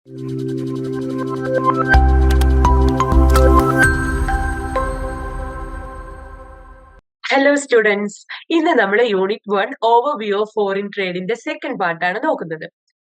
Hello students, ഇന്ന് നമ്മൾ unit 1 overview of foreign ട്രേഡിന്റെ സെക്കൻഡ് പാർട്ടാണ് നോക്കുന്നത്.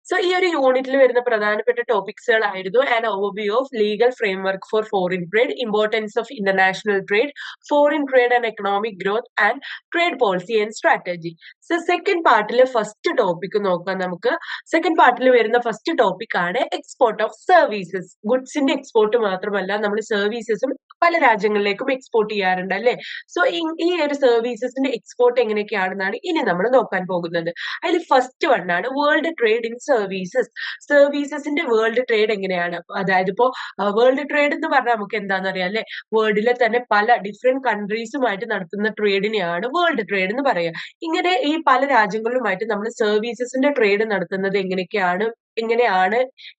സോ ഈ ഒരു യൂണിറ്റിൽ വരുന്ന പ്രധാനപ്പെട്ട ടോപ്പിക്സുകളായിരുന്നു an overview of legal framework for foreign trade, importance of international trade, foreign trade and economic growth and trade policy and strategy. So second പാർട്ടിലെ ഫസ്റ്റ് ടോപ്പിക് നോക്കാം നമുക്ക്. സെക്കൻഡ് പാർട്ടിൽ വരുന്ന ഫസ്റ്റ് ടോപ്പിക് ആണ് എക്സ്പോർട്ട് ഓഫ് സർവീസസ്. ഗുഡ്സിന്റെ export മാത്രമല്ല, നമ്മൾ സർവീസസും പല രാജ്യങ്ങളിലേക്കും എക്സ്പോർട്ട് ചെയ്യാറുണ്ട് അല്ലെ. സോ ഈ ഒരു സർവീസസിന്റെ എക്സ്പോർട്ട് എങ്ങനെയൊക്കെയാണെന്നാണ് ഇനി നമ്മൾ നോക്കാൻ പോകുന്നത്. അതിൽ ഫസ്റ്റ് വൺ ആണ് വേൾഡ് ട്രേഡ് ഇൻ സർവീസസ്. സർവീസസിന്റെ വേൾഡ് ട്രേഡ് എങ്ങനെയാണ്? അതായത് ഇപ്പോ വേൾഡ് ട്രേഡ് എന്ന് പറഞ്ഞാൽ നമുക്ക് എന്താണെന്ന് അറിയാം അല്ലെ. വേൾഡിലെ തന്നെ പല ഡിഫറെന്റ് കൺട്രീസുമായിട്ട് നടത്തുന്ന ട്രേഡിനെയാണ് വേൾഡ് ട്രേഡ് എന്ന് പറയുക. ഇങ്ങനെ ഈ പല രാജ്യങ്ങളുമായിട്ട് നമ്മൾ സർവീസസിന്റെ ട്രേഡ് നടത്തുന്നത് എങ്ങനെയൊക്കെയാണ്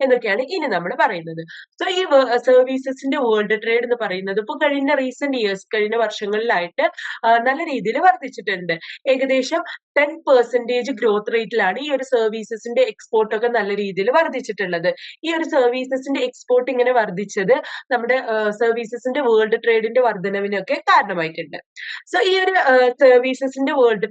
എന്നൊക്കെയാണ് ഇനി നമ്മൾ പറയുന്നത്. സോ ഈ സർവീസസിന്റെ വേൾഡ് ട്രേഡ് എന്ന് പറയുന്നത് ഇപ്പൊ കഴിഞ്ഞ വർഷങ്ങളിലായിട്ട് നല്ല രീതിയിൽ വർദ്ധിച്ചിട്ടുണ്ട്. ഏകദേശം 10% ഗ്രോത്ത് റേറ്റിലാണ് ഈ ഒരു സർവീസസിന്റെ എക്സ്പോർട്ട് ഒക്കെ നല്ല രീതിയിൽ വർദ്ധിച്ചിട്ടുള്ളത്. ഈ ഒരു സർവീസസിന്റെ എക്സ്പോർട്ട് ഇങ്ങനെ വർദ്ധിച്ചത് നമ്മുടെ സർവീസസിന്റെ വേൾഡ് ട്രേഡിന്റെ വർധനവിനൊക്കെ കാരണമായിട്ടുണ്ട്. സോ ഈ ഒരു സർവീസസിന്റെ വേൾഡ്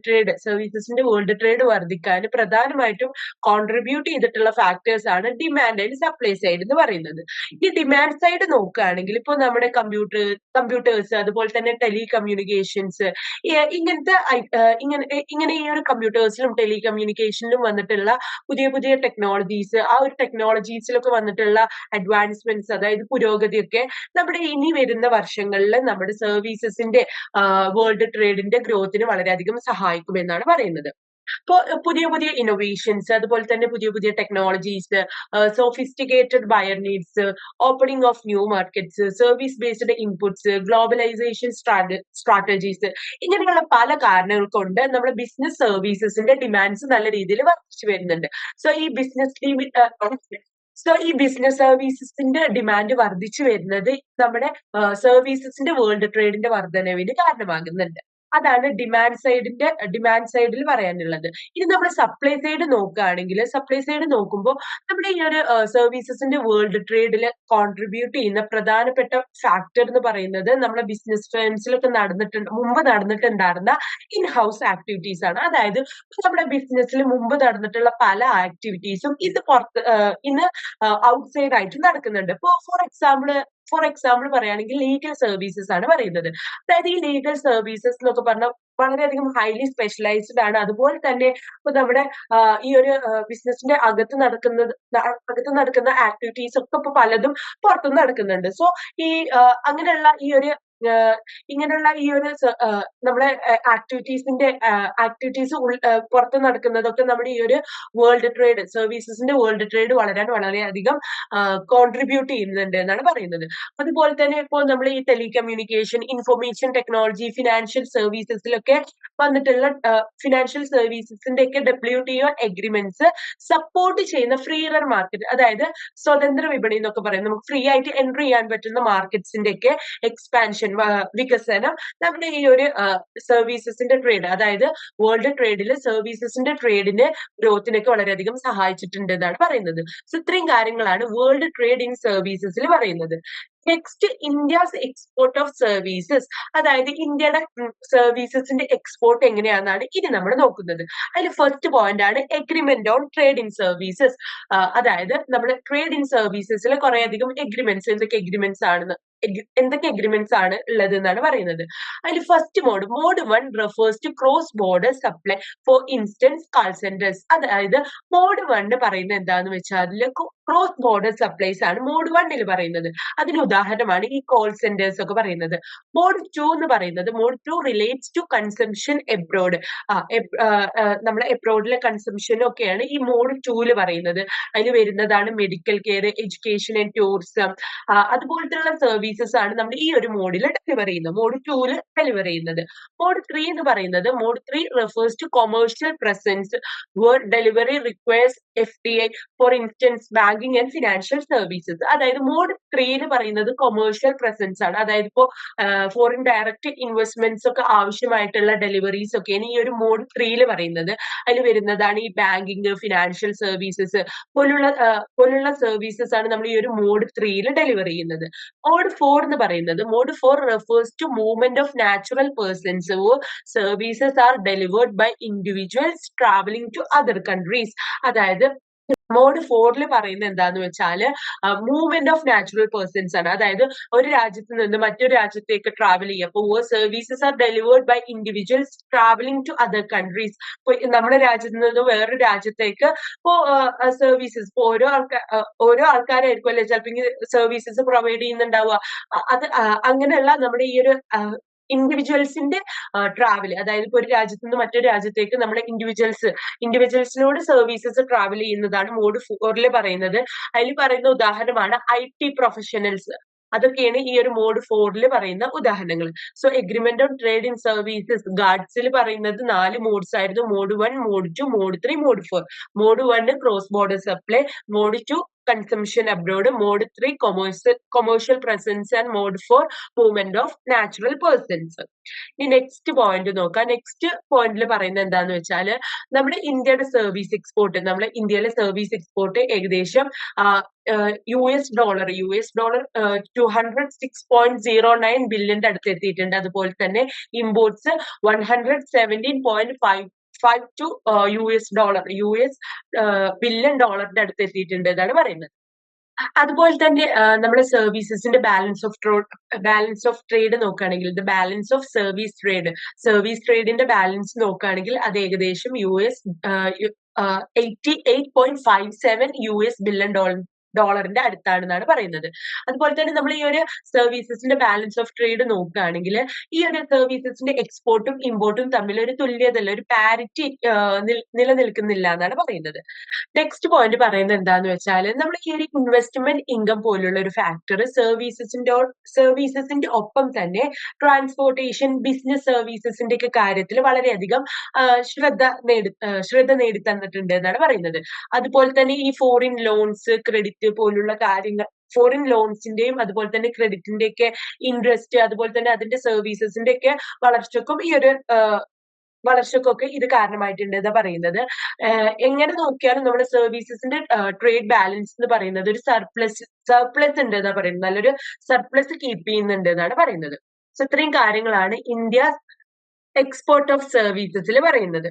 ട്രേഡ് വർദ്ധിക്കാൻ പ്രധാനമായിട്ടും കോൺട്രിബ്യൂട്ട് ചെയ്തിട്ടുള്ള ഫാക്ടേഴ്സ് ആണ് ഡിമാൻഡ് ആൻഡ് സപ്ലൈ സൈഡ് എന്ന് പറയുന്നത്. ഈ ഡിമാൻഡ് സൈഡ് നോക്കുകയാണെങ്കിൽ ഇപ്പോൾ നമ്മുടെ കമ്പ്യൂട്ടേഴ്സ്, അതുപോലെ തന്നെ ടെലികമ്മ്യൂണിക്കേഷൻസ്, ഇങ്ങനെ ഈ ഒരു കമ്പ്യൂട്ടേഴ്സിലും ടെലികമ്മ്യൂണിക്കേഷനിലും വന്നിട്ടുള്ള പുതിയ പുതിയ ടെക്നോളജീസ്, ആ ഒരു ടെക്നോളജീസിലൊക്കെ വന്നിട്ടുള്ള അഡ്വാൻസ്മെന്റ്സ്, അതായത് പുരോഗതിയൊക്കെ നമ്മുടെ ഇനി വരുന്ന വർഷങ്ങളിൽ നമ്മുടെ സർവീസസിന്റെ വേൾഡ് ട്രേഡിന്റെ ഗ്രോത്തിന് വളരെയധികം സഹായിക്കുമെന്നാണ് പറയുന്നത്. ഇപ്പോ പുതിയ പുതിയ ഇന്നോവേഷൻസ്, അതുപോലെ തന്നെ പുതിയ പുതിയ technologies, sophisticated buyer needs, opening of new markets, service based inputs, globalization strategies, ഇങ്ങനെയുള്ള പല കാരണങ്ങൾ കൊണ്ട് നമ്മുടെ ബിസിനസ് സർവീസസിന്റെ ഡിമാൻഡ്സ് നല്ല രീതിയിൽ വർദ്ധിച്ചു വരുന്നുണ്ട്. സോ ഈ ബിസിനസ് സർവീസസിന്റെ ഡിമാൻഡ് വർദ്ധിച്ചു വരുന്നത് നമ്മുടെ സർവീസസിന്റെ വേൾഡ് ട്രേഡിന്റെ വർധനവിന് കാരണമാകുന്നുണ്ട്. അതാണ് ഡിമാൻഡ് സൈഡിൽ പറയാനുള്ളത്. ഇനി നമ്മൾ സപ്ലൈ സൈഡ് നോക്കുമ്പോൾ നമ്മുടെ ഈ ഒരു സർവീസസിന്റെ വേൾഡ് ട്രേഡിൽ കോൺട്രിബ്യൂട്ട് ചെയ്യുന്ന പ്രധാനപ്പെട്ട ഫാക്ടർ എന്ന് പറയുന്നത് നമ്മുടെ ബിസിനസ് ഫേംസിലൊക്കെ മുമ്പ് നടന്നിട്ടുണ്ടായിരുന്ന ഇൻ ഹൗസ് ആക്ടിവിറ്റീസ് ആണ്. അതായത് നമ്മുടെ ബിസിനസ്സിൽ മുമ്പ് നടന്നിട്ടുള്ള പല ആക്ടിവിറ്റീസും ഇന്ന് ഔട്ട്സൈഡ് ആയിട്ട് നടക്കുന്നുണ്ട്. ഇപ്പോ ഫോർ എക്സാമ്പിൾ പറയുകയാണെങ്കിൽ ലീഗൽ സർവീസസ് ആണ് പറയുന്നത്. അതായത് ഈ ലീഗൽ സർവീസസ് എന്നൊക്കെ പറഞ്ഞാൽ വളരെയധികം ഹൈലി സ്പെഷ്യലൈസ്ഡ് ആണ്. അതുപോലെ തന്നെ ഇപ്പൊ നമ്മുടെ ഈ ഒരു ബിസിനസിന്റെ അകത്ത് നടക്കുന്ന ആക്ടിവിറ്റീസ് ഒക്കെ ഇപ്പൊ പലതും പുറത്തുനിന്ന് നടക്കുന്നുണ്ട്. സോ ഈ അങ്ങനെയുള്ള ഈ ഒരു നമ്മുടെ ആക്ടിവിറ്റീസ് പുറത്ത് നടക്കുന്നതൊക്കെ നമ്മുടെ ഈ ഒരു സർവീസസിന്റെ വേൾഡ് ട്രേഡ് വളരെയധികം കോൺട്രിബ്യൂട്ട് ചെയ്യുന്നുണ്ട് എന്നാണ് പറയുന്നത്. അതുപോലെ തന്നെ ഇപ്പോൾ നമ്മൾ ഈ ടെലികമ്മ്യൂണിക്കേഷൻ, ഇൻഫർമേഷൻ ടെക്നോളജി, ഫിനാൻഷ്യൽ സർവീസസിലൊക്കെ വന്നിട്ടുള്ള ഫിനാൻഷ്യൽ സർവീസസിന്റെ ഒക്കെ WTO എഗ്രിമെന്റ്സ് സപ്പോർട്ട് ചെയ്യുന്ന ഫ്രീയർ മാർക്കറ്റ്, അതായത് സ്വതന്ത്ര വിപണി എന്നൊക്കെ പറയും, നമുക്ക് ഫ്രീ ആയിട്ട് എൻട്രി ചെയ്യാൻ പറ്റുന്ന മാർക്കറ്റ്സിന്റെ ഒക്കെ എക്സ്പാൻഷൻ, വികസനം നമ്മുടെ ഈ ഒരു സർവീസസിന്റെ ട്രേഡ്, അതായത് വേൾഡ് ട്രേഡിൽ സർവീസസിന്റെ ട്രേഡിന് ഗ്രോത്തിനൊക്കെ വളരെയധികം സഹായിച്ചിട്ടുണ്ട് എന്നാണ് പറയുന്നത്. സോ ഇത്രയും കാര്യങ്ങളാണ് വേൾഡ് ട്രേഡ് ഇൻ സർവീസസിൽ പറയുന്നത്. Next, India's export of services, അതായത് ഇന്ത്യയുടെ സർവീസസിന്റെ എക്സ്പോർട്ട് എങ്ങനെയാണെന്നാണ് ഇനി നമ്മൾ നോക്കുന്നത്. അതിൽ ഫസ്റ്റ് പോയിന്റ് ആണ് agreement on trade in services. അതായത് നമ്മുടെ ട്രേഡ് ഇൻ സർവീസസിൽ കുറെ അധികം എഗ്രിമെന്റ്സ്, എന്തൊക്കെ എഗ്രിമെന്റ്സ് ആണ് ഉള്ളത് എന്നാണ് പറയുന്നത്. അതിൽ first mode 1 refers to cross border supply, for instance call centres. അതായത് മോഡ് 1 പറയുന്നത് എന്താന്ന് വെച്ചാൽ ക്രോസ് ബോർഡർ സപ്ലൈസ് ആണ് മോഡ് 1 പറയുന്നത്. അതിന് ഉദാഹരണമാണ് ഈ കോൾ സെന്റേഴ്സ് ഒക്കെ പറയുന്നത്. Mode 2 relates to consumption abroad. നമ്മുടെ എബ്രോഡിലെ കൺസംഷൻ ഒക്കെയാണ് ഈ മോഡ് 2 പറയുന്നത്. അതിൽ വരുന്നതാണ് medical care, education and tourism, അതുപോലത്തെയുള്ള സർവീസസ് ആണ് നമ്മൾ ഈ ഒരു മോഡിൽ മോഡ് 2 ഡെലിവർ ചെയ്യുന്നത്. Mode 3 refers to commercial presence where delivery requires FDI, for instance bank banking and financial services. അതായത് മോഡ് 3 പറയുന്നത് കൊമേഴ്ഷ്യൽ പ്രസൻസ് ആണ്. അതായത് ഇപ്പോ ഫോറിൻ ഡയറക്റ്റ് ഇൻവെസ്റ്റ്മെന്റ്സ് ഒക്കെ ആവശ്യമായിട്ടുള്ള ഡെലിവറീസ് ഒക്കെയാണ് ഈ ഒരു മോഡ് 3 പറയുന്നത്. അതിൽ വരുന്നതാണ് ഈ ബാങ്കിങ്, ഫിനാൻഷ്യൽ സർവീസസ് പോലുള്ള സർവീസസ് ആണ് നമ്മൾ ഈ ഒരു മോഡ് 3 ഡെലിവർ ചെയ്യുന്നത്. മോഡ് 4 എന്ന് പറയുന്നത്, mode 4 refers to movement of natural persons or services are delivered by individuals traveling to other countries. അതായത് മോഡ് 4 പറയുന്നത് എന്താന്ന് വെച്ചാല് മൂവ്മെന്റ് ഓഫ് നാച്ചുറൽ പേഴ്സൺസ് ആണ്. അതായത് ഒരു രാജ്യത്ത് നിന്ന് മറ്റൊരു രാജ്യത്തേക്ക് ട്രാവൽ ചെയ്യുക. അപ്പൊ services are delivered by individuals travelling to other countries. ഇപ്പൊ നമ്മുടെ രാജ്യത്ത് നിന്ന് വേറൊരു രാജ്യത്തേക്ക് ഇപ്പോ സർവീസസ് ഇപ്പൊ ഓരോ ആൾക്കാരായിരിക്കും അല്ലെ ചിലപ്പോൾ സർവീസസ് പ്രൊവൈഡ് ചെയ്യുന്നുണ്ടാവുക. അത് അങ്ങനെയുള്ള നമ്മുടെ ഈ ഒരു ഇൻഡിവിജ്വൽസിന്റെ ട്രാവൽ, അതായത് ഇപ്പൊ ഒരു രാജ്യത്ത് നിന്ന് മറ്റൊരു രാജ്യത്തേക്ക് നമ്മുടെ ഇൻഡിവിജ്വൽസിനോട് സർവീസസ് ട്രാവൽ ചെയ്യുന്നതാണ് മോഡ് 4 പറയുന്നത്. അതിൽ പറയുന്ന ഉദാഹരണമാണ് IT പ്രൊഫഷണൽസ്. അതൊക്കെയാണ് ഈ ഒരു മോഡ് 4 പറയുന്ന ഉദാഹരണങ്ങൾ. So agreement on trade in services, ഗാഡ്സിൽ പറയുന്നത് 4 മോഡ്സ് ആയിരുന്നു. Mode 1, mode 2, mode 3, mode 4. Mode 1 cross border supply, mode 2 consumption abroad, mode 3 commercial presence and mode 4 movement of natural persons. ഇനി നെക്സ്റ്റ് പോയിന്റ് നോക്കാം. നെക്സ്റ്റ് പോയിന്റിൽ പറയുന്നത് എന്താന്ന് വെച്ചാല് നമ്മുടെ ഇന്ത്യയുടെ സർവീസ് എക്സ്പോർട്ട്, നമ്മുടെ ഇന്ത്യയിലെ സർവീസ് എക്സ്പോർട്ട് ഏകദേശം US ഡോളർ 206.09 ബില്യന്റെ അടുത്ത് എത്തിയിട്ടുണ്ട്. അതുപോലെ തന്നെ ഇമ്പോർട്ട്സ് 117.5 to US ബില്യൺ ഡോളറിന്റെ അടുത്ത് എത്തിയിട്ടുണ്ട് എന്നാണ് പറയുന്നത്. അതുപോലെ തന്നെ നമ്മുടെ സർവീസസിന്റെ ബാലൻസ് ഓഫ് ട്രേഡ് നോക്കുകയാണെങ്കിൽ, ദ ബാലൻസ് ഓഫ് സർവീസ് ട്രേഡിന്റെ ബാലൻസ് നോക്കുകയാണെങ്കിൽ അത് ഏകദേശം $88.57 ബില്യൺ ഡോളറിന്റെ അടുത്താണെന്നാണ് പറയുന്നത്. അതുപോലെ തന്നെ നമ്മൾ ഈ ഒരു സർവീസസിന്റെ ബാലൻസ് ഓഫ് ട്രേഡ് നോക്കുകയാണെങ്കിൽ ഈ ഒരു സർവീസസിന്റെ എക്സ്പോർട്ടും ഇമ്പോർട്ടും തമ്മിൽ ഒരു തുല്യതല്ല, ഒരു പാരിറ്റി നിലനിൽക്കുന്നില്ല എന്നാണ് പറയുന്നത്. നെക്സ്റ്റ് പോയിന്റ് പറയുന്നത് എന്താന്ന് വെച്ചാൽ നമ്മൾ ഈ ഒരു ഇൻവെസ്റ്റ്മെന്റ് ഇൻകം പോലുള്ള ഒരു ഫാക്ടർ സർവീസസിന്റെ ഒപ്പം തന്നെ ട്രാൻസ്പോർട്ടേഷൻ, ബിസിനസ് സർവീസസിന്റെ ഒക്കെ കാര്യത്തിൽ വളരെയധികം ശ്രദ്ധ നേടി തന്നിട്ടുണ്ട് എന്നാണ് പറയുന്നത്. അതുപോലെ തന്നെ ഈ ഫോറിൻ ലോൺസ്, ക്രെഡിറ്റ് പോലുള്ള കാര്യങ്ങൾ, ഫോറിൻ ലോൺസിന്റെയും അതുപോലെ തന്നെ ക്രെഡിറ്റിന്റെ ഒക്കെ ഇൻട്രസ്റ്റ്, അതുപോലെ തന്നെ അതിന്റെ സർവീസസിന്റെ ഒക്കെ വളർച്ചക്കൊക്കെ ഇത് കാരണമായിട്ടുണ്ട് എന്നാ പറയുന്നത്. എങ്ങനെ നോക്കിയാലും നമ്മുടെ സർവീസസിന്റെ ട്രേഡ് ബാലൻസ് എന്ന് പറയുന്നത് ഒരു സർപ്ലസ് ഉണ്ട് എന്നാ പറയുന്നത്. നല്ലൊരു സർപ്ലസ് കീപ്പ് ചെയ്യുന്നുണ്ട് എന്നാണ് പറയുന്നത്. സോ ഇത്രയും കാര്യങ്ങളാണ് ഇന്ത്യ എക്സ്പോർട്ട് ഓഫ് സർവീസസിൽ പറയുന്നത്.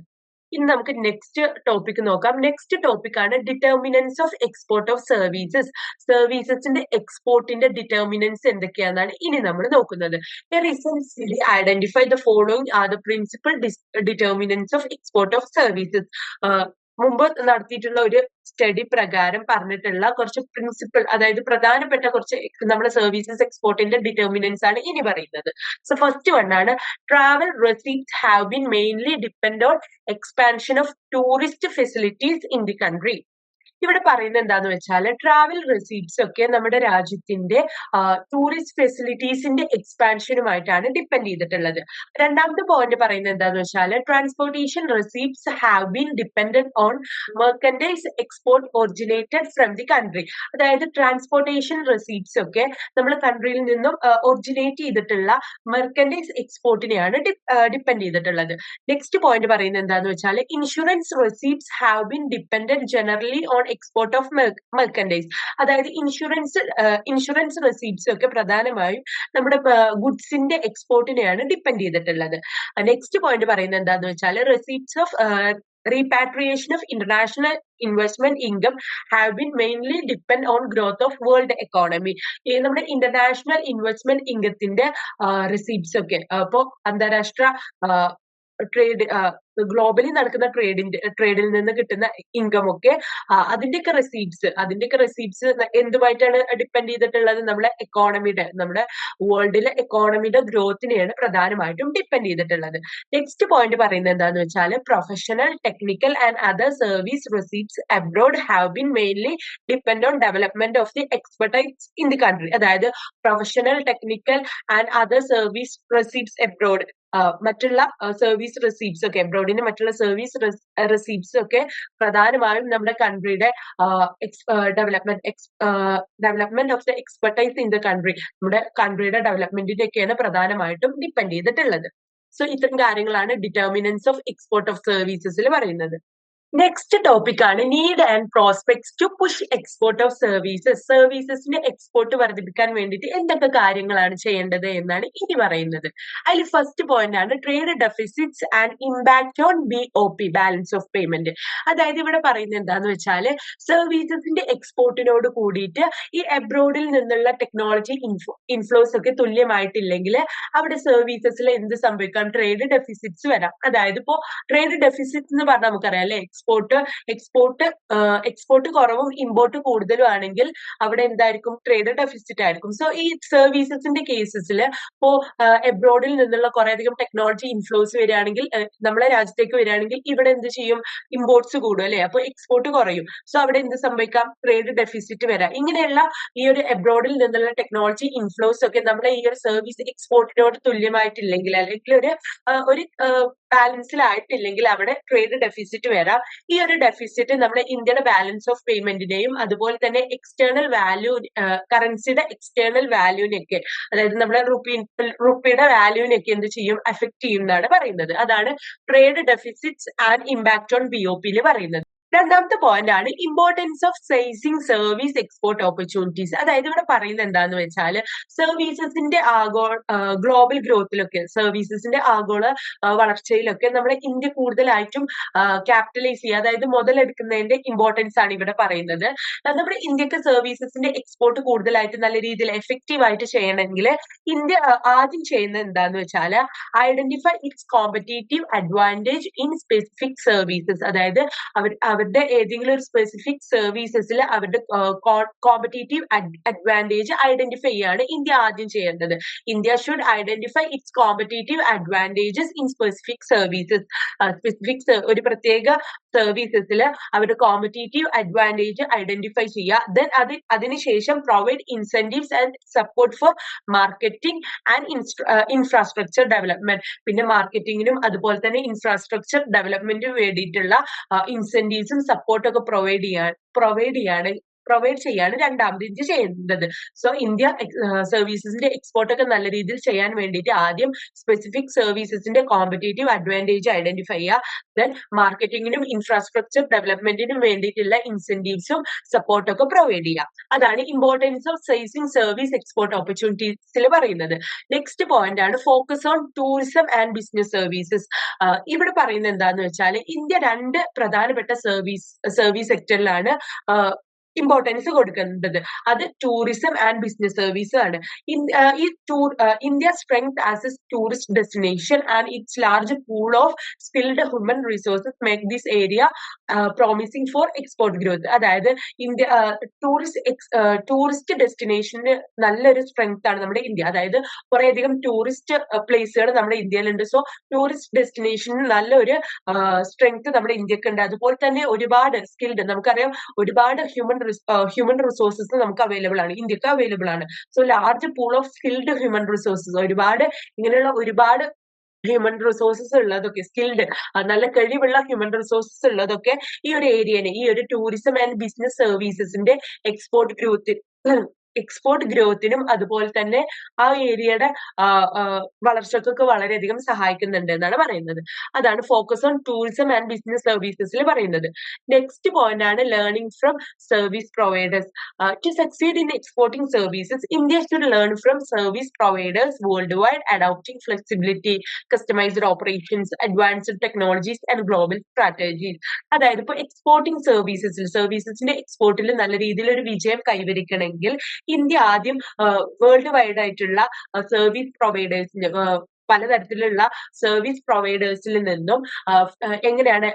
ഇനി നമുക്ക് നെക്സ്റ്റ് ടോപ്പിക് നോക്കാം. നെക്സ്റ്റ് ടോപ്പിക് ആണ് determinants of export of services. സർവീസസിന്റെ എക്സ്പോർട്ടിന്റെ ഡിറ്റർമിനൻസ് എന്തൊക്കെയാണെന്നാണ് ഇനി നമ്മൾ നോക്കുന്നത്. Recently identify the following are the principal determinants of export of services. മുമ്പ് നടത്തിയിട്ടുള്ള ഒരു സ്റ്റഡി പ്രകാരം പറഞ്ഞിട്ടുള്ള കുറച്ച് പ്രിൻസിപ്പൽ, അതായത് പ്രധാനപ്പെട്ട കുറച്ച് നമ്മുടെ സർവീസസ് എക്സ്പോർട്ടിന്റെ ഡിറ്റർമിനൻസ് ആണ് ഇനി പറയുന്നത്. സോ ഫസ്റ്റ് വൺ ആണ് travel receipts have been mainly depend on expansion of tourist facilities in the country. ഇവിടെ പറയുന്നത് എന്താന്ന് വെച്ചാൽ ട്രാവൽ റെസീപ്റ്റ്സ് ഒക്കെ നമ്മുടെ രാജ്യത്തിന്റെ ടൂറിസ്റ്റ് ഫെസിലിറ്റീസിന്റെ എക്സ്പാൻഷനുമായിട്ടാണ് ഡിപ്പെൻഡ് ചെയ്തിട്ടുള്ളത്. രണ്ടാമത്തെ പോയിന്റ് പറയുന്നത് എന്താന്ന് വെച്ചാൽ transportation receipts have been dependent on merchandise export originated from the country. അതായത് ട്രാൻസ്പോർട്ടേഷൻ റെസീപ്റ്റ്സ് ഒക്കെ നമ്മുടെ കൺട്രിയിൽ നിന്നും ഒറിജിനേറ്റ് ചെയ്തിട്ടുള്ള മെർക്കൻഡൈസ് എക്സ്പോർട്ടിനെയാണ് ഡിപ്പെൻഡ് ചെയ്തിട്ടുള്ളത്. നെക്സ്റ്റ് പോയിന്റ് പറയുന്നത് എന്താന്ന് വെച്ചാൽ insurance receipts have been dependent generally on export of merchandise. അതായത് ഇൻഷുറൻസ് റെസീപ്റ്റ്സ് ഒക്കെ പ്രധാനമായും നമ്മുടെ ഗുഡ്സിന്റെ എക്സ്പോർട്ടിനെയാണ് ഡിപ്പെൻഡ് ചെയ്തിട്ടുള്ളത്. നെക്സ്റ്റ് പോയിന്റ് പറയുന്നത് എന്താന്ന് വെച്ചാൽ receipts of repatriation of international investment income have been mainly depend on growth of world economy. നമ്മുടെ international investment ഇൻകത്തിന്റെ receipts ഒക്കെ അപ്പോ അന്താരാഷ്ട്ര ട്രേഡ്, ഗ്ലോബലി നടക്കുന്ന ട്രേഡിൽ നിന്ന് കിട്ടുന്ന ഇൻകം ഒക്കെ അതിന്റെയൊക്കെ റെസീപ്റ്റ്സ് എന്തുമായിട്ടാണ് ഡിപ്പെൻഡ് ചെയ്തിട്ടുള്ളത്? നമ്മുടെ വേൾഡിലെ എക്കോണമിയുടെ ഗ്രോത്തിനെയാണ് പ്രധാനമായിട്ടും ഡിപ്പെൻഡ് ചെയ്തിട്ടുള്ളത്. നെക്സ്റ്റ് പോയിന്റ് പറയുന്നത് എന്താന്ന് വെച്ചാൽ professional, technical and other service receipts abroad have been mainly depend on development of the expertise in the country. അതായത് professional, technical and other service receipts abroad മറ്റുള്ള service receipts ഒക്കെ എബ്രോഡിന്റെ മറ്റുള്ള service receipts ഒക്കെ പ്രധാനമായും നമ്മുടെ കൺട്രിയുടെ development of the expertise in the country, നമ്മുടെ കൺട്രിയുടെ ഡെവലപ്മെന്റിനൊക്കെയാണ് പ്രധാനമായിട്ടും ഡിപ്പെൻഡ് ചെയ്തിട്ടുള്ളത്. സോ ഇത്തരം കാര്യങ്ങളാണ് ഡിറ്റർമിനൻസ് ഓഫ് എക്സ്പോർട്ട് ഓഫ് സർവീസസിൽ പറയുന്നത്. നെക്സ്റ്റ് ടോപ്പിക് ആണ് need and prospects to push export of services. സർവീസസിന്റെ എക്സ്പോർട്ട് വർദ്ധിപ്പിക്കാൻ വേണ്ടിയിട്ട് എന്തൊക്കെ കാര്യങ്ങളാണ് ചെയ്യേണ്ടത് എന്നാണ് ഇനി പറയുന്നത്. അതിൽ ഫസ്റ്റ് പോയിന്റ് ആണ് trade deficits and impact on BOP, balance of payment. അതായത് ഇവിടെ പറയുന്നത് എന്താന്ന് വെച്ചാൽ സർവീസസിന്റെ എക്സ്പോർട്ടിനോട് കൂടിയിട്ട് ഈ എബ്രോഡിൽ നിന്നുള്ള ടെക്നോളജി ഇൻഫ്ലോസ് ഒക്കെ തുല്യമായിട്ടില്ലെങ്കിൽ അവിടെ സർവീസസിൽ എന്ത് സംഭവിക്കാം? ട്രേഡ് ഡെഫിസിറ്റ്സ് വരാം. അതായത് ഇപ്പോ ട്രേഡ് ഡെഫിസിറ്റ് എന്ന് പറഞ്ഞാൽ നമുക്കറിയാം അല്ലെ, എക്സ്പോർട്ട് കുറവും ഇമ്പോർട്ട് കൂടുതലും ആണെങ്കിൽ അവിടെ എന്തായിരിക്കും? ട്രേഡ് ഡെഫിസിറ്റ് ആയിരിക്കും. സോ ഈ സർവീസസിന്റെ കേസസിൽ ഇപ്പോ എബ്രോഡിൽ നിന്നുള്ള കുറെ അധികം ടെക്നോളജി ഇൻഫ്ലോസ് വരികയാണെങ്കിൽ, നമ്മളെ രാജ്യത്തേക്ക് വരികയാണെങ്കിൽ ഇവിടെ എന്ത് ചെയ്യും? ഇമ്പോർട്ട്സ് കൂടും അല്ലെ, അപ്പൊ എക്സ്പോർട്ട് കുറയും. സോ അവിടെ എന്ത് സംഭവിക്കാം? ട്രേഡ് ഡെഫിസിറ്റ് വരാം. ഇങ്ങനെയുള്ള ഈ ഒരു എബ്രോഡിൽ നിന്നുള്ള ടെക്നോളജി ഇൻഫ്ലോസ് ഒക്കെ നമ്മുടെ ഈ ഒരു സർവീസ് എക്സ്പോർട്ടിനോട് തുല്യമായിട്ടില്ലെങ്കിൽ, അല്ലെങ്കിൽ ഒരു ബാലൻസിലായിട്ടില്ലെങ്കിൽ അവിടെ ട്രേഡ് ഡെഫിസിറ്റ് വരാം. ഈ ഒരു ഡെഫിസിറ്റ് നമ്മുടെ ഇന്ത്യയുടെ ബാലൻസ് ഓഫ് പേയ്മെന്റിനെയും അതുപോലെ തന്നെ എക്സ്റ്റേണൽ വാല്യൂ, കറൻസിയുടെ എക്സ്റ്റേണൽ വാല്യൂവിനെയൊക്കെ, അതായത് നമ്മുടെ റുപ്പിയുടെ വാല്യൂവിനെയൊക്കെ എന്ത് ചെയ്യും? അഫക്ട് ചെയ്യും എന്നാണ് പറയുന്നത്. അതാണ് trade deficits and impact on BOP പറയുന്നത്. രണ്ടാമത്തെ പോയിന്റ് ആണ് importance of seizing service export opportunities. അതായത് ഇവിടെ പറയുന്നത് എന്താന്ന് വെച്ചാൽ സർവീസസിന്റെ ഗ്ലോബൽ ഗ്രോത്തിലൊക്കെ, സർവീസസിന്റെ ആഗോള വളർച്ചയിലൊക്കെ നമ്മുടെ ഇന്ത്യ കൂടുതലായിട്ടും ക്യാപിറ്റലൈസ് ചെയ്യുക, അതായത് മുതലെടുക്കുന്നതിന്റെ ഇമ്പോർട്ടൻസ് ആണ് ഇവിടെ പറയുന്നത്. നമ്മുടെ ഇന്ത്യക്ക് സർവീസസിന്റെ എക്സ്പോർട്ട് കൂടുതലായിട്ട് നല്ല രീതിയിൽ എഫക്റ്റീവ് ആയിട്ട് ചെയ്യണമെങ്കിൽ ഇന്ത്യ ആദ്യം ചെയ്യുന്നത് എന്താന്ന് വെച്ചാൽ identify it's competitive advantage in specific services. അതായത് അവരുടെ ഏതെങ്കിലും ഒരു സ്പെസിഫിക് സർവീസസിൽ അവരുടെ കോമ്പറ്റീറ്റീവ് അഡ്വാൻറ്റേജ് ഐഡന്റിഫൈ ചെയ്യാണ് ഇന്ത്യ ആദ്യം ചെയ്യേണ്ടത്. India should identify it's competitive advantages in specific services. ഒരു പ്രത്യേക സർവീസസിൽ അവരുടെ കോമ്പറ്റീറ്റീവ് അഡ്വാൻറ്റേജ് ഐഡന്റിഫൈ ചെയ്യുക. ദെൻ അതിനുശേഷം provide incentives and support for marketing and infrastructure development. പിന്നെ മാർക്കറ്റിംഗിനും അതുപോലെ തന്നെ ഇൻഫ്രാസ്ട്രക്ചർ ഡെവലപ്മെന്റിനും വേണ്ടിയിട്ടുള്ള ഇൻസെന്റീവ്സും സപ്പോർട്ടൊക്കെ പ്രൊവൈഡ് ചെയ്യാണ് രണ്ടാമത് ഇന്ത്യ ചെയ്യുന്നത്. സോ ഇന്ത്യ സർവീസസിന്റെ എക്സ്പോർട്ട് ഒക്കെ നല്ല രീതിയിൽ ചെയ്യാൻ വേണ്ടിയിട്ട് ആദ്യം സ്പെസിഫിക് സർവീസസിന്റെ കോമ്പറ്റീറ്റീവ് അഡ്വാൻറ്റേജ് ഐഡന്റിഫൈ ചെയ്യുക. ദെൻ മാർക്കറ്റിംഗിനും ഇൻഫ്രാസ്ട്രക്ചർ ഡെവലപ്മെന്റിനും വേണ്ടിയിട്ടുള്ള ഇൻസെന്റീവ്സും സപ്പോർട്ടൊക്കെ പ്രൊവൈഡ് ചെയ്യുക. അതാണ് importance of seizing service export ഓപ്പർച്യൂണിറ്റീസിൽ പറയുന്നത്. നെക്സ്റ്റ് പോയിന്റ് ആണ് focus on tourism and business services. ഇവിടെ പറയുന്നത് എന്താന്ന് വെച്ചാൽ ഇന്ത്യ രണ്ട് പ്രധാനപ്പെട്ട സർവീസ് സെക്ടറിലാണ് ഇമ്പോർട്ടൻസ് കൊടുക്കേണ്ടത്. അത് ടൂറിസം ആൻഡ് ബിസിനസ് സർവീസ് ആണ്. India strength as A tourist destination and it's large pool of skilled human resources make this area promising four export growth. അതായത് ഇന്ത്യ ടൂറിസ്റ്റ് ഡെസ്റ്റിനേഷന് നല്ലൊരു strength ആണ് നമ്മുടെ India. അതായത് കുറേയധികം tourist പ്ലേസുകൾ നമ്മുടെ ഇന്ത്യയിലുണ്ട്. So tourist destination നല്ലൊരു സ്ട്രെങ്ത് നമ്മുടെ ഇന്ത്യക്ക് ഉണ്ട്. അതുപോലെ തന്നെ ഒരുപാട് സ്കിൽഡ്, നമുക്കറിയാം ഒരുപാട് ഹ്യൂമൻ റിസോഴ്സസ് നമുക്ക് അവൈലബിൾ ആണ്, ഇന്ത്യക്ക് അവൈലബിൾ ആണ്. So large pool of skilled human resources, ഇങ്ങനെയുള്ള ഒരുപാട് ഹ്യൂമൻ റിസോഴ്സസ് ഉള്ളതൊക്കെ, സ്കിൽഡ് നല്ല കഴിവുള്ള ഹ്യൂമൻ റിസോഴ്സസ് ഉള്ളതൊക്കെ ഈ ഒരു ഏരിയനെ, ഈ ഒരു ടൂറിസം ആൻഡ് ബിസിനസ് സർവീസസിന്റെ എക്സ്പോർട്ട് ഗ്രോത്തിനും അതുപോലെ തന്നെ ആ ഏരിയയുടെ വളർച്ചക്കൊക്കെ വളരെയധികം സഹായിക്കുന്നുണ്ട് എന്നാണ് പറയുന്നത്. അതാണ് focus on tourism and business സർവീസസിൽ പറയുന്നത്. നെക്സ്റ്റ് പോയിന്റ് ആണ് learning from service providers. To succeed in exporting services India should learn from service providers world wide, adopting flexibility, customised operations, advanced technologies and global strategies. അതായത് ഇപ്പോൾ exporting സർവീസസിന്റെ എക്സ്പോർട്ടിൽ നല്ല രീതിയിൽ ഒരു വിജയം കൈവരിക്കണമെങ്കിൽ ഇന്ത്യ ആദ്യം വേൾഡ് വൈഡ് ആയിട്ടുള്ള സർവീസ് പ്രൊവൈഡേഴ്സിന്റെ പലതരത്തിലുള്ള സർവീസ് പ്രൊവൈഡേഴ്സിൽ നിന്നും എങ്ങനെയാണ്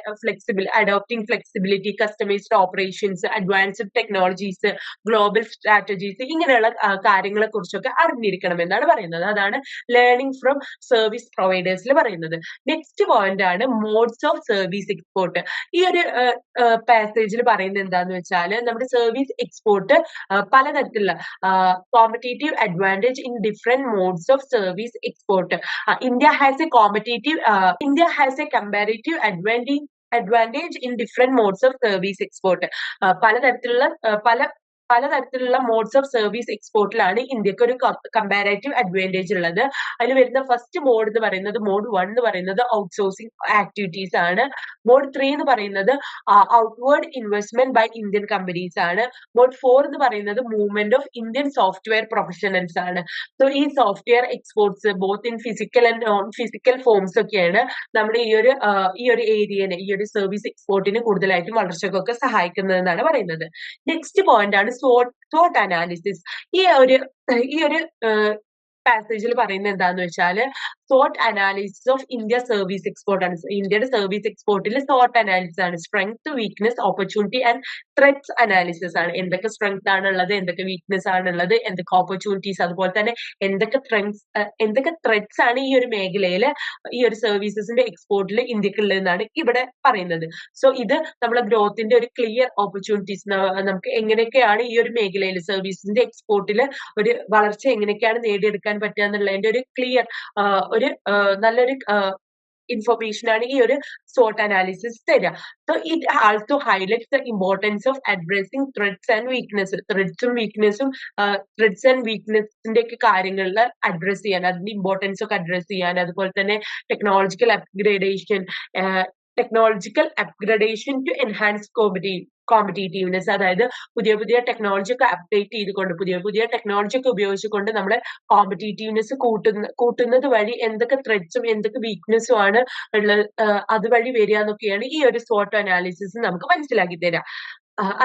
adopting flexibility, customised operations, advanced technologies, global strategies, ഇങ്ങനെയുള്ള കാര്യങ്ങളെ കുറിച്ചൊക്കെ അറിഞ്ഞിരിക്കണം എന്നാണ് പറയുന്നത്. അതാണ് ലേണിംഗ് ഫ്രം സർവീസ് പ്രൊവൈഡേഴ്സിൽ പറയുന്നത്. നെക്സ്റ്റ് പോയിന്റ് ആണ് മോഡ്സ് ഓഫ് സർവീസ് എക്സ്പോർട്ട്. ഈ ഒരു പാസേജിൽ പറയുന്നത് എന്താന്ന് വെച്ചാൽ നമ്മുടെ സർവീസ് എക്സ്പോർട്ട് പലതരത്തിലുള്ള competitive advantage in different modes of service export. India has a comparative advantage in different modes of service export. പലതരത്തിലുള്ള പലതരത്തിലുള്ള മോഡ്സ് ഓഫ് സർവീസ് എക്സ്പോർട്ടിലാണ് ഇന്ത്യക്ക് ഒരു കമ്പാരേറ്റീവ് അഡ്വാൻറ്റേജ് ഉള്ളത്. അതിൽ വരുന്ന ഫസ്റ്റ് മോഡ് എന്ന് പറയുന്നത് മോഡ് 1 എന്ന് പറയുന്നത് ഔട്ട്സോഴ്സിംഗ് ആക്ടിവിറ്റീസ് ആണ്. മോഡ് 3 എന്ന് പറയുന്നത് outward investment by Indian companies ആണ്. മോഡ് 4 എന്ന് പറയുന്നത് movement of Indian software professionals ആണ്. സോ ഈ software exports both in physical and non physical forms ഒക്കെയാണ് നമ്മുടെ ഈ ഒരു ഏരിയനെ, ഈ ഒരു സർവീസ് എക്സ്പോർട്ടിന് കൂടുതലായിട്ടും വളർച്ചക്കൊക്കെ സഹായിക്കുന്നതെന്നാണ് പറയുന്നത്. നെക്സ്റ്റ് പോയിന്റ് ആണ് SWOT അനാലിസിസ്. ഈ ഒരു പാസേജിൽ പറയുന്നത് എന്താന്ന് വെച്ചാല് SWOT analysis of India service export ആണ്. ഇന്ത്യയുടെ സർവീസ് എക്സ്പോർട്ടിൽ SWOT അനാലിസിസ് ആണ്. Strength, weakness, opportunity and threats analysis ആണ്. എന്തൊക്കെ സ്ട്രെങ്ത് ആണുള്ളത്, എന്തൊക്കെ വീക്ക്നെസ് ആണുള്ളത്, എന്തൊക്കെ ഓപ്പർച്യൂണിറ്റീസ്, അതുപോലെ തന്നെ എന്തൊക്കെ ത്രെറ്റ്സ് ആണ് ഈ ഒരു മേഖലയിൽ, ഈ ഒരു സർവീസസിന്റെ എക്സ്പോർട്ടിൽ ഇന്ത്യക്കുള്ളതെന്നാണ് ഇവിടെ പറയുന്നത്. സോ ഇത് നമ്മുടെ ഗ്രോത്തിന്റെ ഒരു ക്ലിയർ ഓപ്പർച്യൂണിറ്റീസ്, നമുക്ക് എങ്ങനെയൊക്കെയാണ് ഈ ഒരു മേഖലയിൽ സർവീസിന്റെ എക്സ്പോർട്ടിൽ ഒരു വളർച്ച എങ്ങനെയൊക്കെയാണ് നേടിയെടുക്കാൻ പറ്റുക എന്നുള്ളതിന്റെ ഒരു ക്ലിയർ നല്ലൊരു ഇൻഫർമേഷൻ ആണ് ഈ ഒരു SWOT അനാലിസിസ് തരിക. So it also highlights the importance of addressing threats and weakness. Threats and വീക്ക്നെസിന്റെ ഒക്കെ കാര്യങ്ങളിൽ അഡ്രസ് ചെയ്യാൻ, അതിന്റെ ഇമ്പോർട്ടൻസ് ഒക്കെ അഡ്രസ് ചെയ്യാൻ, അതുപോലെ തന്നെ technological upgradation to enhance competitiveness. അതായത് പുതിയ ടെക്നോളജി ഒക്കെ അപ്ഡേറ്റ് ചെയ്തുകൊണ്ട്, പുതിയ ടെക്നോളജി ഒക്കെ ഉപയോഗിച്ചുകൊണ്ട് നമ്മുടെ കോമ്പറ്റീറ്റീവ്നെസ് കൂട്ടുന്നത് വഴി എന്തൊക്കെ ത്രെഡ്സും എന്തൊക്കെ വീക്ക്നെസ്സും ആണ് ഉള്ളത്, അതുവഴി വരിക എന്നൊക്കെയാണ് ഈ ഒരു SWOT അനാലിസിസ് നമുക്ക് മനസ്സിലാക്കി തരാം.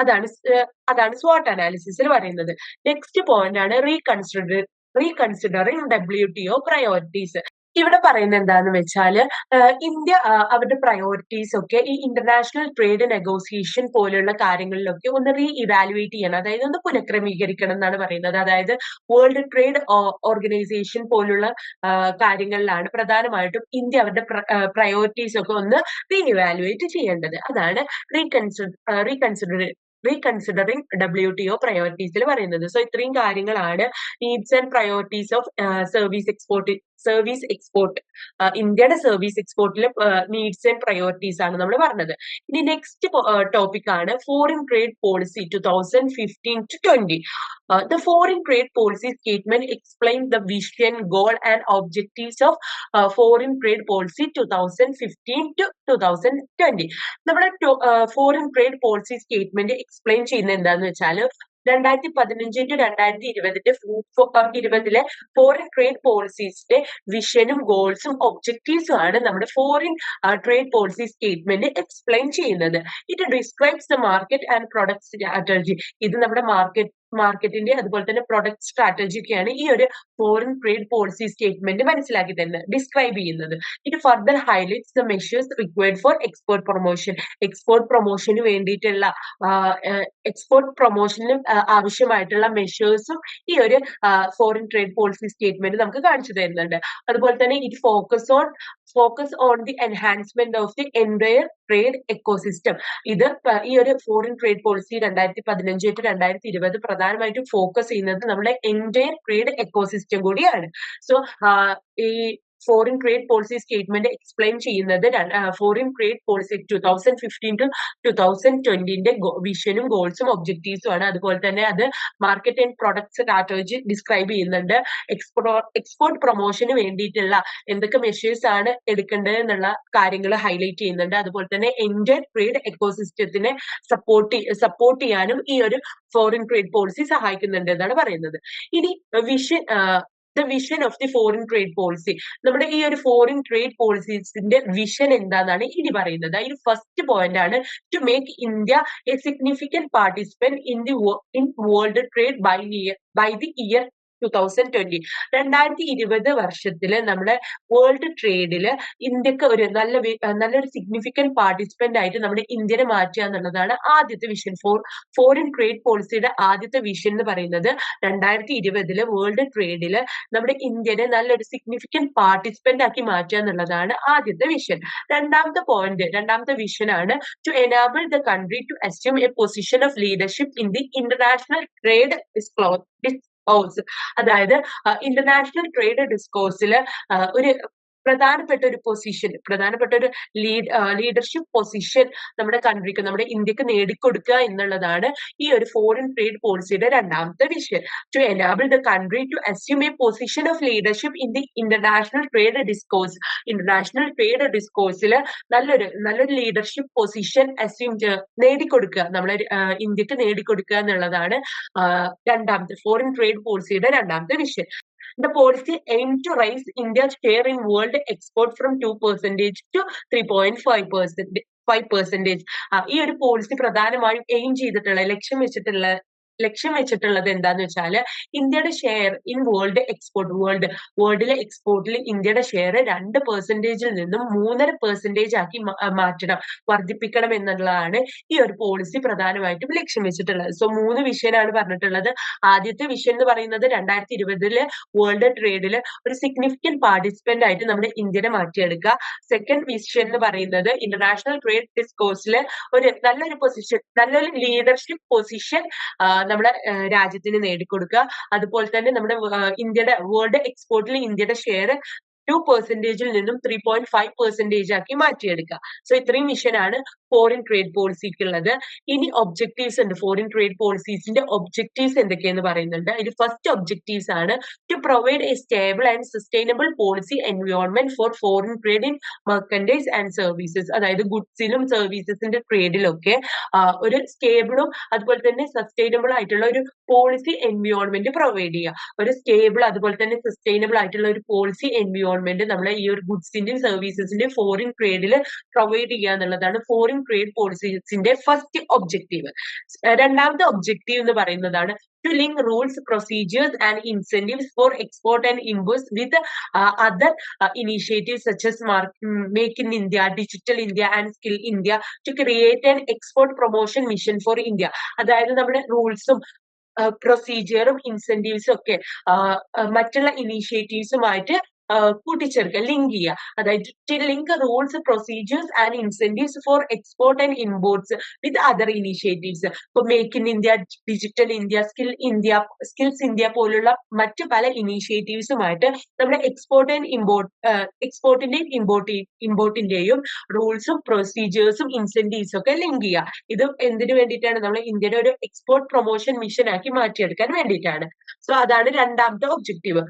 അതാണ് SWOT അനാലിസിസിൽ പറയുന്നത്. നെക്സ്റ്റ് പോയിന്റ് ആണ് റീകൺസിഡറിംഗ് WTO പ്രയോറിറ്റീസ്. ഇവിടെ പറയുന്നത് എന്താന്ന് വെച്ചാല് ഇന്ത്യ അവരുടെ പ്രയോറിറ്റീസ് ഒക്കെ ഈ ഇന്റർനാഷണൽ ട്രേഡ് നെഗോസിയേഷൻ പോലുള്ള കാര്യങ്ങളിലൊക്കെ ഒന്ന് ഇവാലുവേറ്റ് ചെയ്യണം, അതായത് ഒന്ന് പുനഃക്രമീകരിക്കണം എന്നാണ് പറയുന്നത്. അതായത് വേൾഡ് ട്രേഡ് ഓർഗനൈസേഷൻ പോലുള്ള കാര്യങ്ങളിലാണ് പ്രധാനമായിട്ടും ഇന്ത്യ അവരുടെ പ്രയോറിറ്റീസ് ഒക്കെ ഒന്ന് ഇവാലുവേറ്റ് ചെയ്യേണ്ടത്. അതാണ് റീകൺസിഡറിംഗ് WTO പ്രയോറിറ്റീസിൽ പറയുന്നത്. സോ ഇത്രയും കാര്യങ്ങളാണ് needs and priorities of service export. ഇന്ത്യയുടെ സർവീസ് എക്സ്പോർട്ടിലെ നീഡ്സ് ആൻഡ് പ്രയോറിറ്റീസ് ആണ് നമ്മൾ പറഞ്ഞത്. ഇനി നെക്സ്റ്റ് ടോപ്പിക് ആണ് foreign trade policy 2015-20. The foreign trade policy statement explains the vision, goal and objectives of foreign trade policy 2015-2020. നമ്മുടെ foreign trade policy statement explain ചെയ്യുന്നത് എന്താന്ന് വെച്ചാൽ 2015-2020 ഫോറിൻ ട്രേഡ് പോളിസീസിന്റെ വിഷനും ഗോൾസും ഒബ്ജക്റ്റീവ്സും ആണ് നമ്മുടെ foreign trade policy statement explain ചെയ്യുന്നത്. It describes the market and product strategy. ഇത് നമ്മുടെ മാർക്കറ്റിന്റെ അതുപോലെ തന്നെ പ്രൊഡക്റ്റ് സ്ട്രാറ്റജിയൊക്കെയാണ് ഈ ഒരു ഫോറിൻ ട്രേഡ് പോളിസി സ്റ്റേറ്റ്മെന്റ് മനസ്സിലാക്കി തരുന്നത്, ഡിസ്ക്രൈബ് ചെയ്യുന്നത്. It further highlights the measures required for export പ്രൊമോഷന് വേണ്ടിയിട്ടുള്ള എക്സ്പോർട്ട് പ്രൊമോഷന് ആവശ്യമായിട്ടുള്ള മെഷേഴ്സും ഈ ഒരു ഫോറിൻ ട്രേഡ് പോളിസി സ്റ്റേറ്റ്മെന്റ് നമുക്ക് കാണിച്ചു തരുന്നുണ്ട്. അതുപോലെ തന്നെ it focus on the enhancement of the entire trade ecosystem. ഇത് ഈ ഒരു ഫോറിൻ ട്രേഡ് പോളിസി 2015-2020 പ്രധാനമായിട്ടും ഫോക്കസ് ചെയ്യുന്നത് നമ്മുടെ എൻറ്റയർ ട്രേഡ് എക്കോസിസ്റ്റം കൂടിയാണ്. സോ ഈ foreign trade policy statement explain ചെയ്യുന്നത് ഫോറിൻ ട്രേഡ് പോളിസി 2015-2020 വിഷനും ഗോൾസും ഒബ്ജക്റ്റീവ്സും ആണ്. അതുപോലെ തന്നെ അത് market and product strategy describe ചെയ്യുന്നുണ്ട്. എക്സ്പോർട്ട് പ്രൊമോഷന് വേണ്ടിയിട്ടുള്ള എന്തൊക്കെ മെഷേഴ്സ് ആണ് എടുക്കേണ്ടത് എന്നുള്ള കാര്യങ്ങൾ ഹൈലൈറ്റ് ചെയ്യുന്നുണ്ട്. അതുപോലെ തന്നെ എൻറ്റയർ ട്രേഡ് എക്കോസിസ്റ്റത്തിനെ സപ്പോർട്ട് ചെയ്യാനും ഈ ഒരു ഫോറിൻ ട്രേഡ് പോളിസി സഹായിക്കുന്നുണ്ട് എന്നാണ് പറയുന്നത്. ഇനി the vision of the foreign trade policy, നമ്മുടെ ഈ ഒരു ഫോറിൻ ട്രേഡ് പോളിസീസിന്റെ വിഷൻ എന്താണെന്നാണ് ഇനി പറയുന്നത്. അതിൽ ഫസ്റ്റ് പോയിന്റ് ആണ് to make India a significant participant in world trade by the year 2020. 2020 വർഷത്തില് നമ്മുടെ വേൾഡ് ട്രേഡില് ഇന്ത്യക്ക് ഒരു നല്ലൊരു സിഗ്നിഫിക്കന്റ് പാർട്ടിസിപ്പന്റ് ആയിട്ട് നമ്മുടെ ഇന്ത്യനെ മാറ്റുക എന്നുള്ളതാണ് ആദ്യത്തെ വിഷൻ. ഫോറിൻ ട്രേഡ് പോളിസിയുടെ ആദ്യത്തെ വിഷൻ എന്ന് പറയുന്നത് 2020 വേൾഡ് ട്രേഡില് നമ്മുടെ ഇന്ത്യനെ നല്ലൊരു സിഗ്നിഫിക്കന്റ് പാർട്ടിസിപ്പന്റ് ആക്കി മാറ്റുക എന്നുള്ളതാണ് ആദ്യത്തെ വിഷൻ. രണ്ടാമത്തെ വിഷൻ ആണ് to enable the country to assume a position of leadership in the international trade ഓസ് അതായത് ഇന്റർനാഷണൽ ട്രേഡ് ഡിസ്കോഴ്സിൽ ഒരു പ്രധാനപ്പെട്ട ഒരു ലീഡർഷിപ്പ് പൊസിഷൻ നമ്മുടെ കൺട്രിക്ക്, നമ്മുടെ ഇന്ത്യക്ക് നേടിക്കൊടുക്കുക എന്നുള്ളതാണ് ഈ ഒരു ഫോറിൻ ട്രേഡ് പോളിസിയുടെ രണ്ടാമത്തെ വിഷയം. To enable the country to assume a position of leadership in the international trade ഡിസ്കോഴ്സിൽ നല്ലൊരു ലീഡർഷിപ്പ് പൊസിഷൻ നേടിക്കൊടുക്കുക, നമ്മളെ ഇന്ത്യക്ക് നേടിക്കൊടുക്കുക എന്നുള്ളതാണ് രണ്ടാമത്തെ ഫോറിൻ ട്രേഡ് പോളിസിയുടെ രണ്ടാമത്തെ വിഷയം. The policy aimed to raise India's share in world export from 2% to 3.5%. ഈ ഒരു പോളിസി പ്രധാനമായും ലക്ഷ്യം വെച്ചിട്ടുള്ളത് എന്താന്ന് വെച്ചാല് ഇന്ത്യയുടെ ഷെയർ ഇൻ വേൾഡിലെ എക്സ്പോർട്ടിൽ ഇന്ത്യയുടെ ഷെയർ 2% നിന്നും 3.5% ആക്കി വർദ്ധിപ്പിക്കണം എന്നുള്ളതാണ് ഈ ഒരു പോളിസി പ്രധാനമായിട്ടും ലക്ഷ്യം വെച്ചിട്ടുള്ളത്. സോ 3 വിഷയമാണ് പറഞ്ഞിട്ടുള്ളത്. ആദ്യത്തെ വിഷയം എന്ന് പറയുന്നത് 2020 വേൾഡ് ട്രേഡിൽ ഒരു സിഗ്നിഫിക്കന്റ് പാർട്ടിസിപ്പന്റ് ആയിട്ട് നമ്മുടെ ഇന്ത്യനെ മാറ്റിയെടുക്കുക. സെക്കൻഡ് വിഷയം എന്ന് പറയുന്നത് ഇന്റർനാഷണൽ ട്രേഡ് ഡിസ്കോഴ്സിൽ നല്ലൊരു ലീഡർഷിപ്പ് പൊസിഷൻ നമ്മുടെ രാജ്യത്തിന് നേടിക്കൊടുക്കുക. അതുപോലെ തന്നെ നമ്മുടെ ഇന്ത്യയുടെ വേൾഡ് എക്സ്പോർട്ടിൽ ഇന്ത്യയുടെ ഷെയർ 2% നിന്നും 3.5% ആക്കി മാറ്റിയെടുക്കുക. സോ ഇത്രയും മിഷനാണ് ഫോറിൻ ട്രേഡ് പോളിസിക്കുള്ളത്. ഇനി ഒബ്ജക്റ്റീവ്സ് ഉണ്ട്. ഫോറിൻ ട്രേഡ് പോളിസീസിന്റെ ഒബ്ജക്റ്റീവ്സ് എന്തൊക്കെയെന്ന് പറയുന്നുണ്ട്. ഇതിൽ ഫസ്റ്റ് ഒബ്ജക്റ്റീവ്സ് ആണ് to provide a stable and sustainable policy environment for foreign trade in merchandise and services. അതായത് ഗുഡ്സിലും സർവീസസിന്റെ ട്രേഡിലൊക്കെ ഒരു സ്റ്റേബിളും അതുപോലെ തന്നെ സസ്റ്റൈനബിൾ ആയിട്ടുള്ള ഒരു പോളിസി എൻവയോൺമെന്റ് പ്രൊവൈഡ് ചെയ്യുക. ഒരു സ്റ്റേബിൾ അതുപോലെ തന്നെ സസ്റ്റൈനബിൾ ആയിട്ടുള്ള ഒരു പോളിസി എൻവയോൺമെന്റ് നമ്മളെ ഈ ഒരു ഗുഡ്സിന്റെയും സർവീസസിന്റെയും ഫോറിൻ ട്രേഡിൽ പ്രൊവൈഡ് ചെയ്യുക എന്നുള്ളതാണ് ഫോറിൻ ട്രേഡ് പോളിസീസിന്റെ ഫസ്റ്റ് ഒബ്ജക്റ്റീവ്. രണ്ടാമത്തെ ഒബ്ജക്റ്റീവ് എന്ന് പറയുന്നതാണ് to link rules, procedures and incentives for export and imports with other initiatives such as Make in India, Digital India and Skill India to create an export promotion mission for India. അതായത് നമ്മുടെ റൂൾസും പ്രൊസീജിയറും ഇൻസെന്റീവ്സും ഒക്കെ മറ്റുള്ള ഇനീഷ്യേറ്റീവ്സുമായിട്ട് കൂട്ടിച്ചേർക്കുക, link ചെയ്യുക. അതായത് to link rules, procedures and incentives for export and imports with other initiatives. ഇപ്പൊ make in India, digital India, skills India പോലുള്ള മറ്റു പല ഇനീഷ്യേറ്റീവ്സുമായിട്ട് നമ്മുടെ എക്സ്പോർട്ടിന്റെയും ഇമ്പോർട്ടിന്റെയും റൂൾസും പ്രൊസീജിയേഴ്സും ഇൻസെന്റീവ്സും ഒക്കെ ലിങ്ക് ചെയ്യുക. ഇത് എന്തിനു വേണ്ടിയിട്ടാണ്? നമ്മൾ ഇന്ത്യയുടെ ഒരു എക്സ്പോർട്ട് പ്രൊമോഷൻ മിഷൻ ആക്കി മാറ്റിയെടുക്കാൻ വേണ്ടിയിട്ടാണ്. സോ അതാണ് രണ്ടാമത്തെ ഒബ്ജക്റ്റീവ്.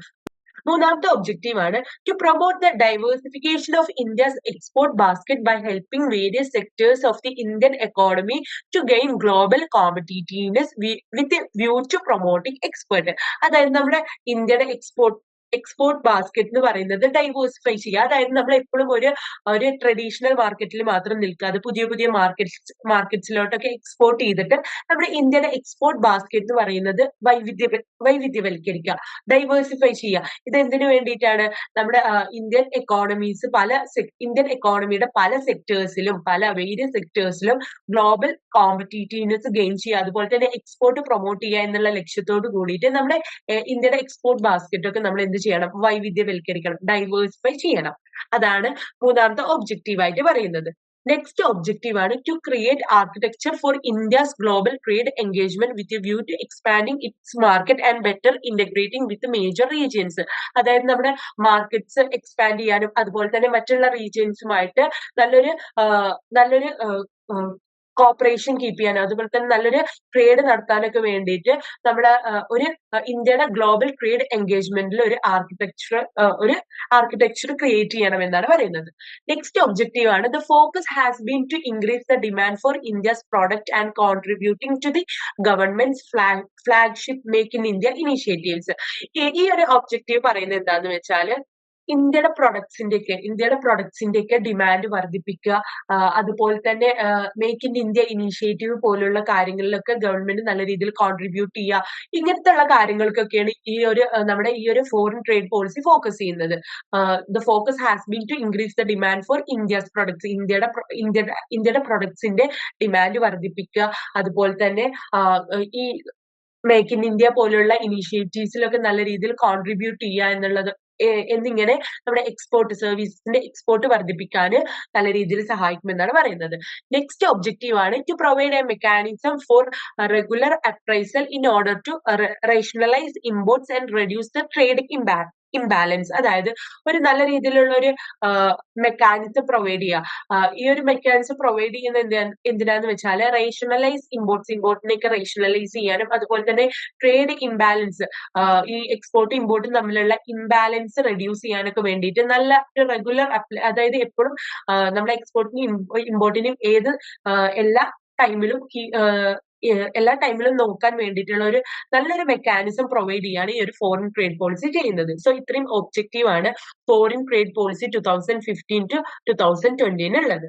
മൂന്നാമത്തെ ഒബ്ജക്റ്റീവ് ആണ് to promote the diversification of India's export basket by helping various sectors of the Indian economy to gain global competitiveness with view to promoting export. അതായത് നമ്മുടെ ഇന്ത്യയുടെ എക്സ്പോർട്ട് ബാസ്കറ്റ് എന്ന് പറയുന്നത് ഡൈവേഴ്സിഫൈ ചെയ്യുക. അതായത് നമ്മൾ എപ്പോഴും ഒരു ട്രഡീഷണൽ മാർക്കറ്റിൽ മാത്രം നിൽക്കാതെ പുതിയ മാർക്കറ്റ്സിലോട്ടൊക്കെ എക്സ്പോർട്ട് ചെയ്തിട്ട് നമ്മുടെ ഇന്ത്യയുടെ എക്സ്പോർട്ട് ബാസ്കറ്റ് എന്ന് പറയുന്നത് വൈവിധ്യവൽക്കരിക്കുക, ഡൈവേഴ്സിഫൈ ചെയ്യുക. ഇത് എന്തിനു വേണ്ടിയിട്ടാണ്? നമ്മുടെ ഇന്ത്യൻ എക്കോണമിയുടെ പല സെക്ടേഴ്സിലും വേരിയസ് സെക്ടേഴ്സിലും ഗ്ലോബൽ കോമ്പറ്റീറ്റീവ്നെസ് ഗെയിൻ ചെയ്യുക, അതുപോലെ തന്നെ എക്സ്പോർട്ട് പ്രൊമോട്ട് ചെയ്യുക എന്നുള്ള ലക്ഷ്യത്തോട് കൂടിയിട്ട് നമ്മുടെ ഇന്ത്യയുടെ എക്സ്പോർട്ട് ബാസ്കറ്റ് ഒക്കെ നമ്മൾ എന്ത് ചെയ്യണം? വൈവിധ്യവൽക്കരിക്കണം, ഡൈവേഴ്സിഫൈ ചെയ്യണം. അതാണ് മൂന്നാമത്തെ ഒബ്ജക്റ്റീവ് ആയിട്ട് പറയുന്നത്. നെക്സ്റ്റ് ഒബ്ജക്റ്റീവ് ആണ് to create architecture for India's global trade engagement with view to expanding its market and better integrating with major regions. അതായത് നമ്മുടെ മാർക്കറ്റ്സ് എക്സ്പാൻഡ് ചെയ്യാനും അതുപോലെ തന്നെ മറ്റുള്ള റീജിയൻസുമായിട്ട് നല്ലൊരു കോപ്പറേഷൻ കീപ്പ് ചെയ്യാനും അതുപോലെ തന്നെ നല്ലൊരു ട്രേഡ് നടത്താനൊക്കെ വേണ്ടിയിട്ട് നമ്മുടെ ഇന്ത്യയുടെ ഗ്ലോബൽ ട്രേഡ് എൻഗേജ്മെന്റിൽ ഒരു ആർക്കിടെക്ചർ ക്രിയേറ്റ് ചെയ്യണം എന്നാണ് പറയുന്നത്. നെക്സ്റ്റ് ഒബ്ജക്റ്റീവ് ആണ് the focus has been to increase the demand for India's product and contributing to the government flagship make in India initiatives. ഈ ഒരു ഒബ്ജക്റ്റീവ് പറയുന്നത് എന്താന്ന് വെച്ചാൽ ഇന്ത്യയുടെ പ്രൊഡക്ട്സിന്റെ ഒക്കെ ഡിമാൻഡ് വർദ്ധിപ്പിക്കുക, അതുപോലെ തന്നെ മേക്ക് ഇൻ ഇന്ത്യ ഇനീഷ്യേറ്റീവ് പോലുള്ള കാര്യങ്ങളിലൊക്കെ ഗവൺമെന്റ് നല്ല രീതിയിൽ കോൺട്രിബ്യൂട്ട് ചെയ്യുക. ഇങ്ങനത്തെ ഉള്ള കാര്യങ്ങൾക്കൊക്കെയാണ് നമ്മുടെ ഈ ഒരു ഫോറിൻ ട്രേഡ് പോളിസി ഫോക്കസ് ചെയ്യുന്നത്. The focus has been to increase the demand for India's products. ഇന്ത്യയുടെ പ്രൊഡക്ട്സിന്റെ ഡിമാൻഡ് വർദ്ധിപ്പിക്കുക, അതുപോലെ തന്നെ ഈ മേക്ക് ഇൻ ഇന്ത്യ പോലുള്ള ഇനീഷ്യേറ്റീവ്സിലൊക്കെ നല്ല രീതിയിൽ കോൺട്രിബ്യൂട്ട് ചെയ്യുക എന്നുള്ളത് എന്നിങ്ങനെ നമ്മുടെ എക്സ്പോർട്ട് സർവീസസിന്റെ എക്സ്പോർട്ട് വർദ്ധിപ്പിക്കാൻ നല്ല രീതിയിൽ സഹായിക്കുമെന്നാണ് പറയുന്നത്. നെക്സ്റ്റ് ഒബ്ജക്റ്റീവ് ആണ് to provide a mechanism for regular appraisal in order to rationalise imports and reduce the trade imbalance. അതായത് ഒരു നല്ല രീതിയിലുള്ള ഒരു മെക്കാനിസം പ്രൊവൈഡ് ചെയ്യുക. ഈ ഒരു മെക്കാനിസം പ്രൊവൈഡ് ചെയ്യുന്ന എന്തിനാന്ന് വെച്ചാൽ റേഷണലൈസ് ഇമ്പോർട്ടിനെയൊക്കെ റേഷണലൈസ് ചെയ്യാനും അതുപോലെ തന്നെ ട്രേഡ് ഇംബാലൻസ് ഈ എക്സ്പോർട്ടും ഇമ്പോർട്ടും തമ്മിലുള്ള ഇംബാലൻസ് റെഡ്യൂസ് ചെയ്യാനൊക്കെ വേണ്ടിയിട്ട് നല്ല ഒരു റെഗുലർ അതായത് എപ്പോഴും നമ്മുടെ എക്സ്പോർട്ടിനും ഇമ്പോർട്ടിനും എല്ലാ ടൈമിലും എല്ലാ ടൈമിലും നോക്കാൻ വേണ്ടിയിട്ടുള്ള ഒരു നല്ലൊരു മെക്കാനിസം പ്രൊവൈഡ് ചെയ്യാണ് ഈ ഒരു ഫോറിൻ ട്രേഡ് പോളിസി ചെയ്യുന്നത്. സോ ഇത്രയും ഒബ്ജക്റ്റീവ് ആണ് ഫോറിൻ ട്രേഡ് പോളിസി 2015 to 2020 ഉള്ളത്.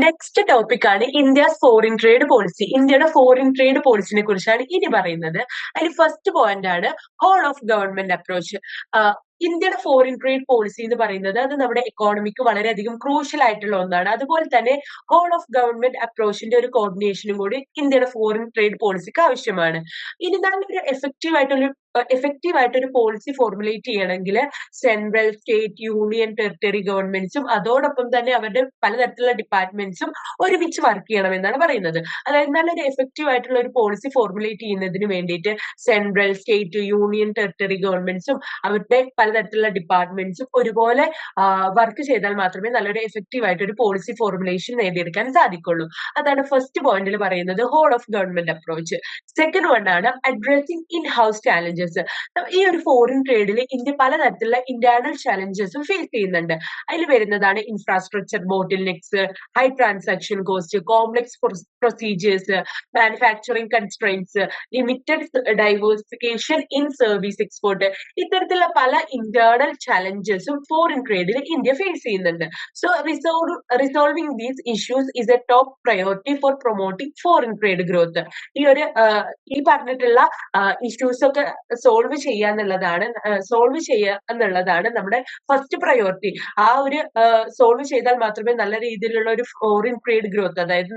നെക്സ്റ്റ് ടോപ്പിക് ആണ് ഇന്ത്യസ് ഫോറിൻ ട്രേഡ് പോളിസി. ഇന്ത്യയുടെ ഫോറിൻ ട്രേഡ് പോളിസിനെ കുറിച്ചാണ് ഇനി പറയുന്നത്. അതിൽ ഫസ്റ്റ് പോയിന്റ് ആണ് ഹോൾ ഓഫ് ഗവൺമെന്റ് അപ്രോച്ച്. ഇന്ത്യയുടെ ഫോറിൻ ട്രേഡ് പോളിസി എന്ന് പറയുന്നത് അത് നമ്മുടെ എക്കോണമിക്ക് വളരെയധികം ക്രൂഷ്യൽ ആയിട്ടുള്ള ഒന്നാണ്. അതുപോലെ തന്നെ ഹോൾ ഓഫ് ഗവൺമെന്റ് അപ്രോച്ചിന്റെ ഒരു കോർഡിനേഷനും കൂടി ഇന്ത്യയുടെ ഫോറിൻ ട്രേഡ് പോളിസിക്ക് ആവശ്യമാണ്. ഇനി നല്ലൊരു എഫക്റ്റീവ് ആയിട്ടൊരു പോളിസി ഫോർമുലേറ്റ് ചെയ്യണമെങ്കിൽ സെൻട്രൽ, സ്റ്റേറ്റ്, യൂണിയൻ, ടെറിട്ടറി ഗവൺമെന്റ്സും അതോടൊപ്പം തന്നെ അവരുടെ പലതരത്തിലുള്ള ഡിപ്പാർട്ട്മെന്റ്സും ഒരുമിച്ച് വർക്ക് ചെയ്യണം എന്നാണ് പറയുന്നത്. അതായത് നല്ലൊരു എഫക്റ്റീവ് ആയിട്ടുള്ള ഒരു പോളിസി ഫോർമുലേറ്റ് ചെയ്യുന്നതിന് വേണ്ടിയിട്ട് സെൻട്രൽ, സ്റ്റേറ്റ്, യൂണിയൻ, ടെറിട്ടറി ഗവൺമെന്റ്സും അവരുടെ പലതരത്തിലുള്ള ഡിപ്പാർട്ട്മെന്റ്സും ഒരുപോലെ വർക്ക് ചെയ്താൽ മാത്രമേ നല്ലൊരു എഫക്റ്റീവ് ആയിട്ട് ഒരു പോളിസി ഫോർമുലേഷൻ നേടിയെടുക്കാൻ സാധിക്കുള്ളൂ. അതാണ് ഫസ്റ്റ് പോയിന്റിൽ പറയുന്നത് whole of government approach. Second one ആണ് അഡ്രസ്സിംഗ് ഇൻ ഹൗസ് ചാലഞ്ചസ്. ഈ ഒരു ഫോറിൻ ട്രേഡിൽ ഇന്ത്യ പലതരത്തിലുള്ള ഇന്റേണൽ ചാലഞ്ചസും ഫേസ് ചെയ്യുന്നുണ്ട്. അതിൽ വരുന്നതാണ് infrastructure bottlenecks, high transaction cost, complex procedures, manufacturing constraints, limited diversification in service export. ഇത്തരത്തിലുള്ള പല ഇന്റേണൽ ചാലഞ്ചസും ഫോറിൻ ട്രേഡിൽ ഇന്ത്യ ഫേസ് ചെയ്യുന്നുണ്ട്. So resolving these issues is a top priority for promoting foreign trade growth. ഈ പറഞ്ഞിട്ടുള്ള issues ഒക്കെ solve ചെയ്യുക എന്നുള്ളതാണ് നമ്മുടെ ഫസ്റ്റ് പ്രയോറിറ്റി. ആ ഒരു സോൾവ് ചെയ്താൽ മാത്രമേ നല്ല രീതിയിലുള്ള ഒരു ഫോറിൻ ട്രേഡ് ഗ്രോത്ത്, അതായത്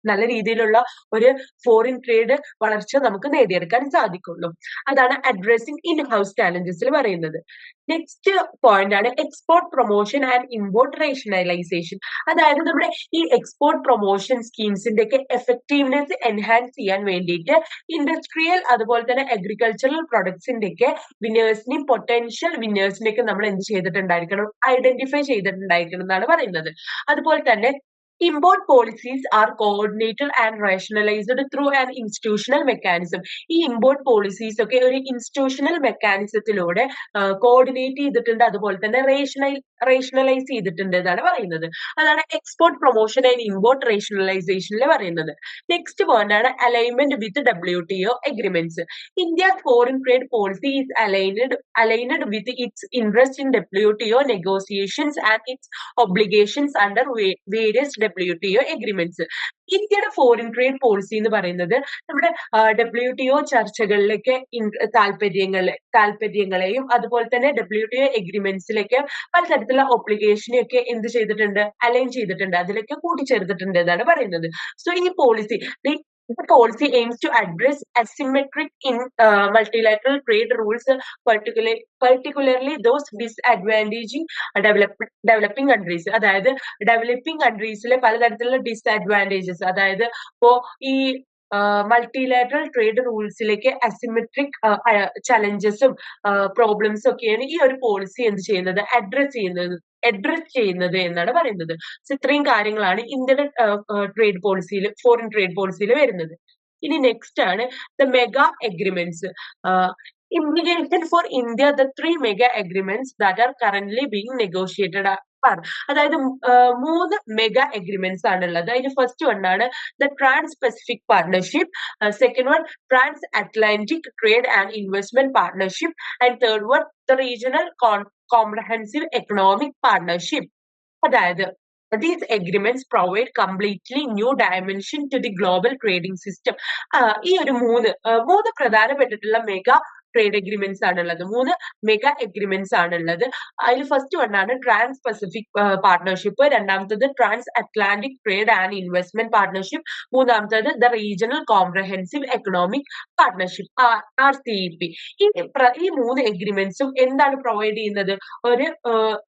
നല്ല രീതിയിലുള്ള ഒരു ഫോറിൻ ട്രേഡ് വളർച്ച നമുക്ക് നേടിയെടുക്കാൻ സാധിക്കുള്ളൂ. അതാണ് അഡ്രസ്സിംഗ് ഇൻ ഹൗസ് ചാലഞ്ചസിൽ പറയുന്നത്. നെക്സ്റ്റ് പോയിന്റ് ആണ് export promotion and import rationalisation. അതായത് നമ്മുടെ ഈ എക്സ്പോർട്ട് പ്രൊമോഷൻ സ്കീംസിന്റെ ഒക്കെ എഫക്റ്റീവ്നെസ് എൻഹാൻസ് ചെയ്യാൻ വേണ്ടിയിട്ട് ഇൻഡസ്ട്രിയൽ അതുപോലെ തന്നെ അഗ്രികൾച്ചറൽ പ്രൊഡക്ട്സിന്റെ ഒക്കെ വിന്നേഴ്സിനെയും പൊട്ടൻഷ്യൽ വിന്നേഴ്സിനെ ഒക്കെ നമ്മൾ എന്ത് ചെയ്തിട്ടുണ്ടായിരിക്കണം, ഐഡന്റിഫൈ ചെയ്തിട്ടുണ്ടായിരിക്കണം എന്നാണ് പറയുന്നത്. അതുപോലെ തന്നെ import policies are coordinated and rationalized through an institutional mechanism. ഈ ഇമ്പോർട്ട് പോളിസീസ് ഒക്കെ ഒരു ഇൻസ്റ്റിറ്റ്യൂഷണൽ മെക്കാനിസത്തിലൂടെ കോർഡിനേറ്റ് ചെയ്തിട്ടുണ്ട്, അതുപോലെ തന്നെ റേഷണലൈസ് ചെയ്തിട്ടുണ്ട് എന്നാണ് പറയുന്നത്. അതാണ് എക്സ്പോർട്ട് പ്രൊമോഷൻ ആൻഡ് ഇമ്പോർട്ട് റേഷണലൈസേഷനിൽ പറയുന്നത്. നെക്സ്റ്റ് പോയിന്റ് ആണ് alignment with WTO agreements. India foreign trade policy is aligned with its interest in WTO negotiations and its obligations under various WTO agreements. ഇന്ത്യയുടെ ഫോറിൻ ട്രേഡ് പോളിസി എന്ന് പറയുന്നത് നമ്മുടെ WTO ചർച്ചകളിലേക്ക് താല്പര്യങ്ങളെയും അതുപോലെ തന്നെ WTO എഗ്രിമെന്റ്സിലേക്ക് പലതരത്തിലുള്ള ഒബ്ലിഗേഷനെയൊക്കെ എന്ത് ചെയ്തിട്ടുണ്ട്, അലൈൻ ചെയ്തിട്ടുണ്ട്, അതിലേക്ക് കൂട്ടിച്ചേർത്തിട്ടുണ്ട് എന്നാണ് പറയുന്നത്. സോ ഈ policy The policy aims to address asymmetric in multilateral trade rules, particularly those disadvantaging developing countries. അതായത് ഡെവലപ്പിംഗ് കൺട്രീസിലെ പലതരത്തിലുള്ള ഡിസ്അഡ്വാൻറ്റേജസ്, അതായത് ഇപ്പോ ഈ മൾട്ടിലാറ്ററൽ ട്രേഡ് റൂൾസിലേക്ക് അസിമെട്രിക് ചലഞ്ചസും പ്രോബ്ലംസും ഒക്കെയാണ് ഈ ഒരു പോളിസി എന്ത് ചെയ്യുന്നത്, അഡ്രസ് ചെയ്യുന്നത് എന്നാണ് പറയുന്നത്. സോ ഇത്രയും കാര്യങ്ങളാണ് ഇന്ത്യയുടെ ട്രേഡ് പോളിസിയിൽ, ഫോറിൻ ട്രേഡ് പോളിസിയിൽ വരുന്നത്. ഇനി നെക്സ്റ്റ് ആണ് the mega agreements. Implication for India, the 3 mega agreements that are currently being negotiated are. അതായത് 3 മെഗാ അഗ്രിമെന്റ്സ് ആണുള്ളത്. അതിന് ഫസ്റ്റ് വൺ ആണ് the trans Pacific partnership, second one trans Atlantic trade and investment partnership, and third one the regional comprehensive economic partnership. അതായത് these agreements provide completely new dimension to the global trading system. ഈ ഒരു മൂന്ന് പ്രധാനപ്പെട്ടിട്ടുള്ള mega trade agreements ആണുള്ളത്, 3 mega agreements ആണുള്ളത്. അതിൽ first വണ്ണാണ് trans Pacific partnership, രണ്ടാമത്തത് trans Atlantic trade and investment partnership, മൂന്നാമത്തത് the regional comprehensive economic partnership RCEP. ഈ 3 എഗ്രിമെന്റ്സും എന്താണ് പ്രൊവൈഡ് ചെയ്യുന്നത്? ഒരു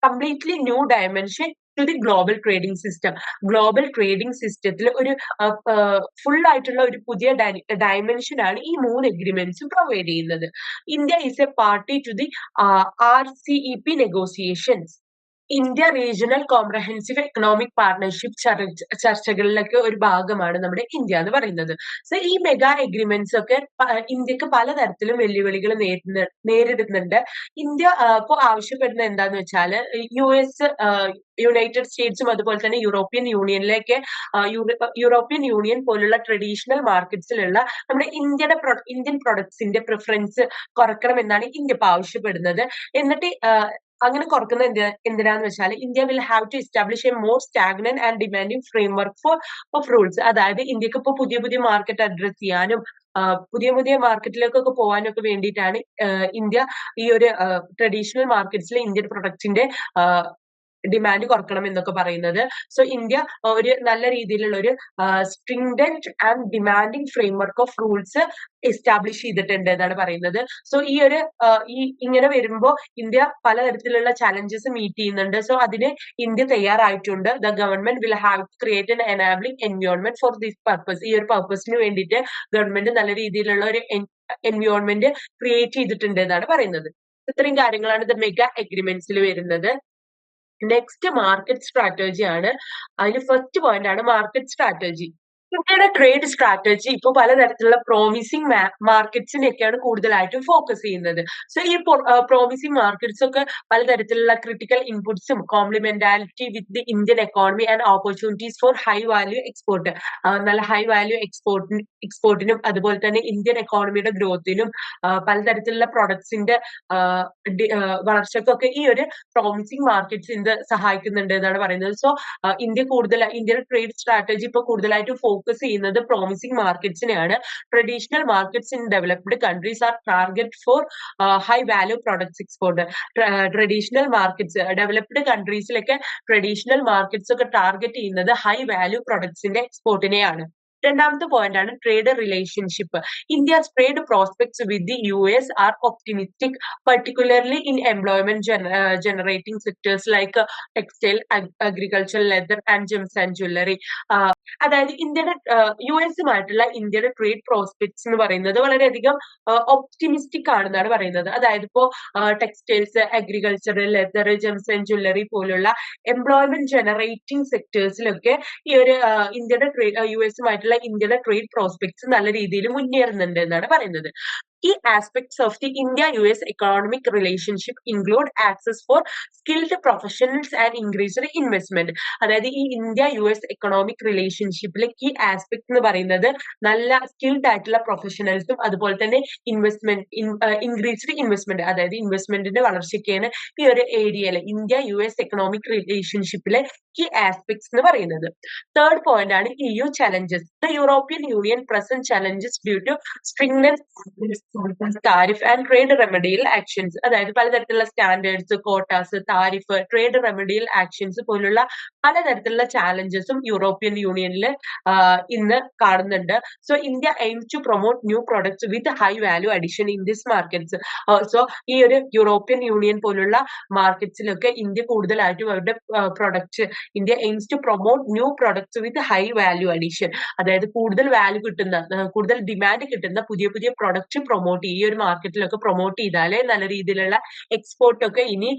completely new dimension to the global trading system. Global trading സിസ്റ്റത്തിൽ ഒരു ഫുൾ ആയിട്ടുള്ള ഒരു പുതിയ ഡയമെൻഷൻ ആണ് ഈ 3 എഗ്രിമെന്റ്സും പ്രൊവൈഡ് ചെയ്യുന്നത്. India is a party to the RCEP negotiations. India regional comprehensive economic partnership ചർച്ചകളിലൊക്കെ ഒരു ഭാഗമാണ് നമ്മുടെ ഇന്ത്യ എന്ന് പറയുന്നത്. സോ ഈ മെഗാ എഗ്രിമെന്റ്സ് ഒക്കെ ഇന്ത്യക്ക് പലതരത്തിലും വെല്ലുവിളികൾ നേരിടുന്നുണ്ട്. ഇന്ത്യ ഇപ്പോൾ ആവശ്യപ്പെടുന്നത് എന്താന്ന് വെച്ചാൽ US, യുണൈറ്റഡ് സ്റ്റേറ്റ്സും അതുപോലെ തന്നെ യൂറോപ്യൻ യൂണിയനിലേക്ക് യൂറോപ്യൻ യൂണിയൻ പോലുള്ള ട്രഡീഷണൽ മാർക്കറ്റ്സിലുള്ള നമ്മുടെ ഇന്ത്യൻ പ്രൊഡക്ട്സിന്റെ പ്രിഫറൻസ് കുറക്കണം എന്നാണ് ഇന്ത്യ ഇപ്പോൾ ആവശ്യപ്പെടുന്നത്. എന്നിട്ട് അങ്ങനെ കുറക്കുന്നത് എന്തിനാന്ന് വെച്ചാൽ India will have to establish a more stagnant and demanding framework of rules. അതായത് ഇന്ത്യക്ക് ഇപ്പോൾ പുതിയ പുതിയ മാർക്കറ്റ് അഡ്രസ് ചെയ്യാനും പുതിയ പുതിയ മാർക്കറ്റിലേക്കൊക്കെ പോകാനൊക്കെ വേണ്ടിയിട്ടാണ് ഇന്ത്യ ഈ ഒരു ട്രഡീഷണൽ മാർക്കറ്റ്സിലെ ഇന്ത്യൻ പ്രൊഡക്ട്സിന്റെ ഡിമാൻഡ് കുറക്കണം എന്നൊക്കെ പറയുന്നത്. സോ ഇന്ത്യ ഒരു നല്ല രീതിയിലുള്ള ഒരു stringent and demanding framework of rules establish ചെയ്തിട്ടുണ്ട് എന്നാണ് പറയുന്നത്. സോ ഈ ഒരു ഇങ്ങനെ വരുമ്പോൾ ഇന്ത്യ പലതരത്തിലുള്ള ചാലഞ്ചസ് മീറ്റ് ചെയ്യുന്നുണ്ട്. സോ അതിന് ഇന്ത്യ തയ്യാറായിട്ടുണ്ട്. The government will have to create an enabling environment for this purpose. ഈ ഒരു പർപ്പസിന് വേണ്ടിയിട്ട് ഗവൺമെന്റ് നല്ല രീതിയിലുള്ള ഒരു എൻവയോൺമെന്റ് ക്രിയേറ്റ് ചെയ്തിട്ടുണ്ട് എന്നാണ് പറയുന്നത്. ഇത്രയും കാര്യങ്ങളാണ് ദ മെഗാ എഗ്രിമെന്റ്സിൽ വരുന്നത്. നെക്സ്റ്റ് മാർക്കറ്റ് സ്ട്രാറ്റജി ആണ്. അതിൽ ഫസ്റ്റ് പോയിന്റ് ആണ് മാർക്കറ്റ് സ്ട്രാറ്റജി. ഇന്ത്യയുടെ ട്രേഡ് സ്ട്രാറ്റജി ഇപ്പൊ പലതരത്തിലുള്ള പ്രോമിസിംഗ് മാർക്കറ്റ്സിനെയൊക്കെയാണ് കൂടുതലായിട്ടും ഫോക്കസ് ചെയ്യുന്നത്. സോ ഈ പ്രോമിസിംഗ് മാർക്കറ്റ്സ് ഒക്കെ പലതരത്തിലുള്ള ക്രിട്ടിക്കൽ ഇൻപുട്സും complementarity with the Indian economy and opportunities for high value export, നല്ല ഹൈ വാല്യൂ എക്സ്പോർട്ടിനും അതുപോലെ തന്നെ ഇന്ത്യൻ എക്കോണമിയുടെ ഗ്രോത്തിനും പലതരത്തിലുള്ള പ്രൊഡക്ട്സിന്റെ വളർച്ചക്കൊക്കെ ഈ ഒരു പ്രോമിസിംഗ് മാർക്കറ്റ്സ് ഇന്ത്യ സഹായിക്കുന്നുണ്ട് എന്നാണ് പറയുന്നത്. സോ ഇന്ത്യയുടെ ട്രേഡ് സ്ട്രാറ്റജി ഇപ്പൊ കൂടുതലായിട്ടും ഫോക്കസ് ചെയ്യുന്നത് പ്രോമിസിംഗ് മാർക്കറ്റ്സിനെയാണ്. Traditional markets in developed countries are target for high value products export. Traditional markets developed കൺട്രീസിലൊക്കെ ട്രഡീഷണൽ മാർക്കറ്റ്സ് ഒക്കെ ടാർഗറ്റ് ചെയ്യുന്നത് ഹൈ വാല്യൂ പ്രൊഡക്ട്സിന്റെ എക്സ്പോർട്ടിനെയാണ്. രണ്ടാമത്തെ പോയിന്റ് ആണ് trade relationship. India's trade prospects with the US are optimistic, particularly in employment generating sectors like textile, agriculture, leather and gems and jewelry. അതായത് ഇന്ത്യയുടെ US-ഉമായിട്ടുള്ള ഇന്ത്യയുടെ ട്രേഡ് പ്രോസ്പെക്ട്സ് എന്ന് പറയുന്നത് വളരെയധികം ഒപ്റ്റിമിസ്റ്റിക് ആണെന്നാണ് പറയുന്നത്. അതായത് ഇപ്പോ textiles, agriculture, leather, Gems and jewellery പോലുള്ള എംപ്ലോയ്മെന്റ് ജനറേറ്റിംഗ് സെക്ടേഴ്സിലൊക്കെ ഈ ഒരു US-ഉമായിട്ടുള്ള ഇന്ത്യയുടെ ട്രേഡ് പ്രോസ്പെക്ട്സ് നല്ല രീതിയിൽ മുന്നേറുന്നുണ്ട് എന്നാണ് പറയുന്നത്. Key aspects of the India-US economic relationship include access for skilled professionals and increased investment. അതായത് ഈ ഇന്ത്യ-US എക്കണോമിക് റിലേഷൻഷിപ്പിലെ കീ ആസ്പെക്ട് എന്ന് പറയുന്നത് നല്ല സ്കിൽഡ് ആയിട്ടുള്ള പ്രൊഫഷണൽസും അതുപോലെ തന്നെ ഇൻക്രീസ്ഡ് ഇൻവെസ്റ്റ്മെന്റ്, അതായത് ഇൻവെസ്റ്റ്മെന്റിന്റെ വളർച്ചയ്ക്കാണ് ഈ ഒരു ഏരിയയിലെ ഇന്ത്യ-US എക്കണോമിക് റിലേഷൻഷിപ്പിലെ key aspects എന്ന് പറയുന്നത്. തേർഡ് പോയിന്റ് ആണ് EU challenges. The European Union present challenges due to stringent tariff and trade remedial actions. അതായത് പലതരത്തിലുള്ള standards, quotas, tariff, trade remedial actions പോലുള്ള പലതരത്തിലുള്ള ചാലഞ്ചസും യൂറോപ്യൻ യൂണിയനിൽ ഇന്ന് കാണുന്നുണ്ട്. So India aims to promote new products with high value addition in this markets. So ഈ ഒരു യൂറോപ്യൻ യൂണിയൻ പോലുള്ള മാർക്കറ്റ്സിലൊക്കെ ഇന്ത്യ കൂടുതലായിട്ടും അവരുടെ products India aims to promote new products with high value addition, അതായത് കൂടുതൽ വാല്യൂ കിട്ടുന്ന, കൂടുതൽ ഡിമാൻഡ് കിട്ടുന്ന പുതിയ പുതിയ പ്രൊഡക്റ്റ് പ്രൊമോട്ട് ഈ ഒരു മാർക്കറ്റിലൊക്കെ പ്രൊമോട്ട് ചെയ്താലേ നല്ല രീതിയിലുള്ള എക്സ്പോർട്ട് ഒക്കെ ഇനി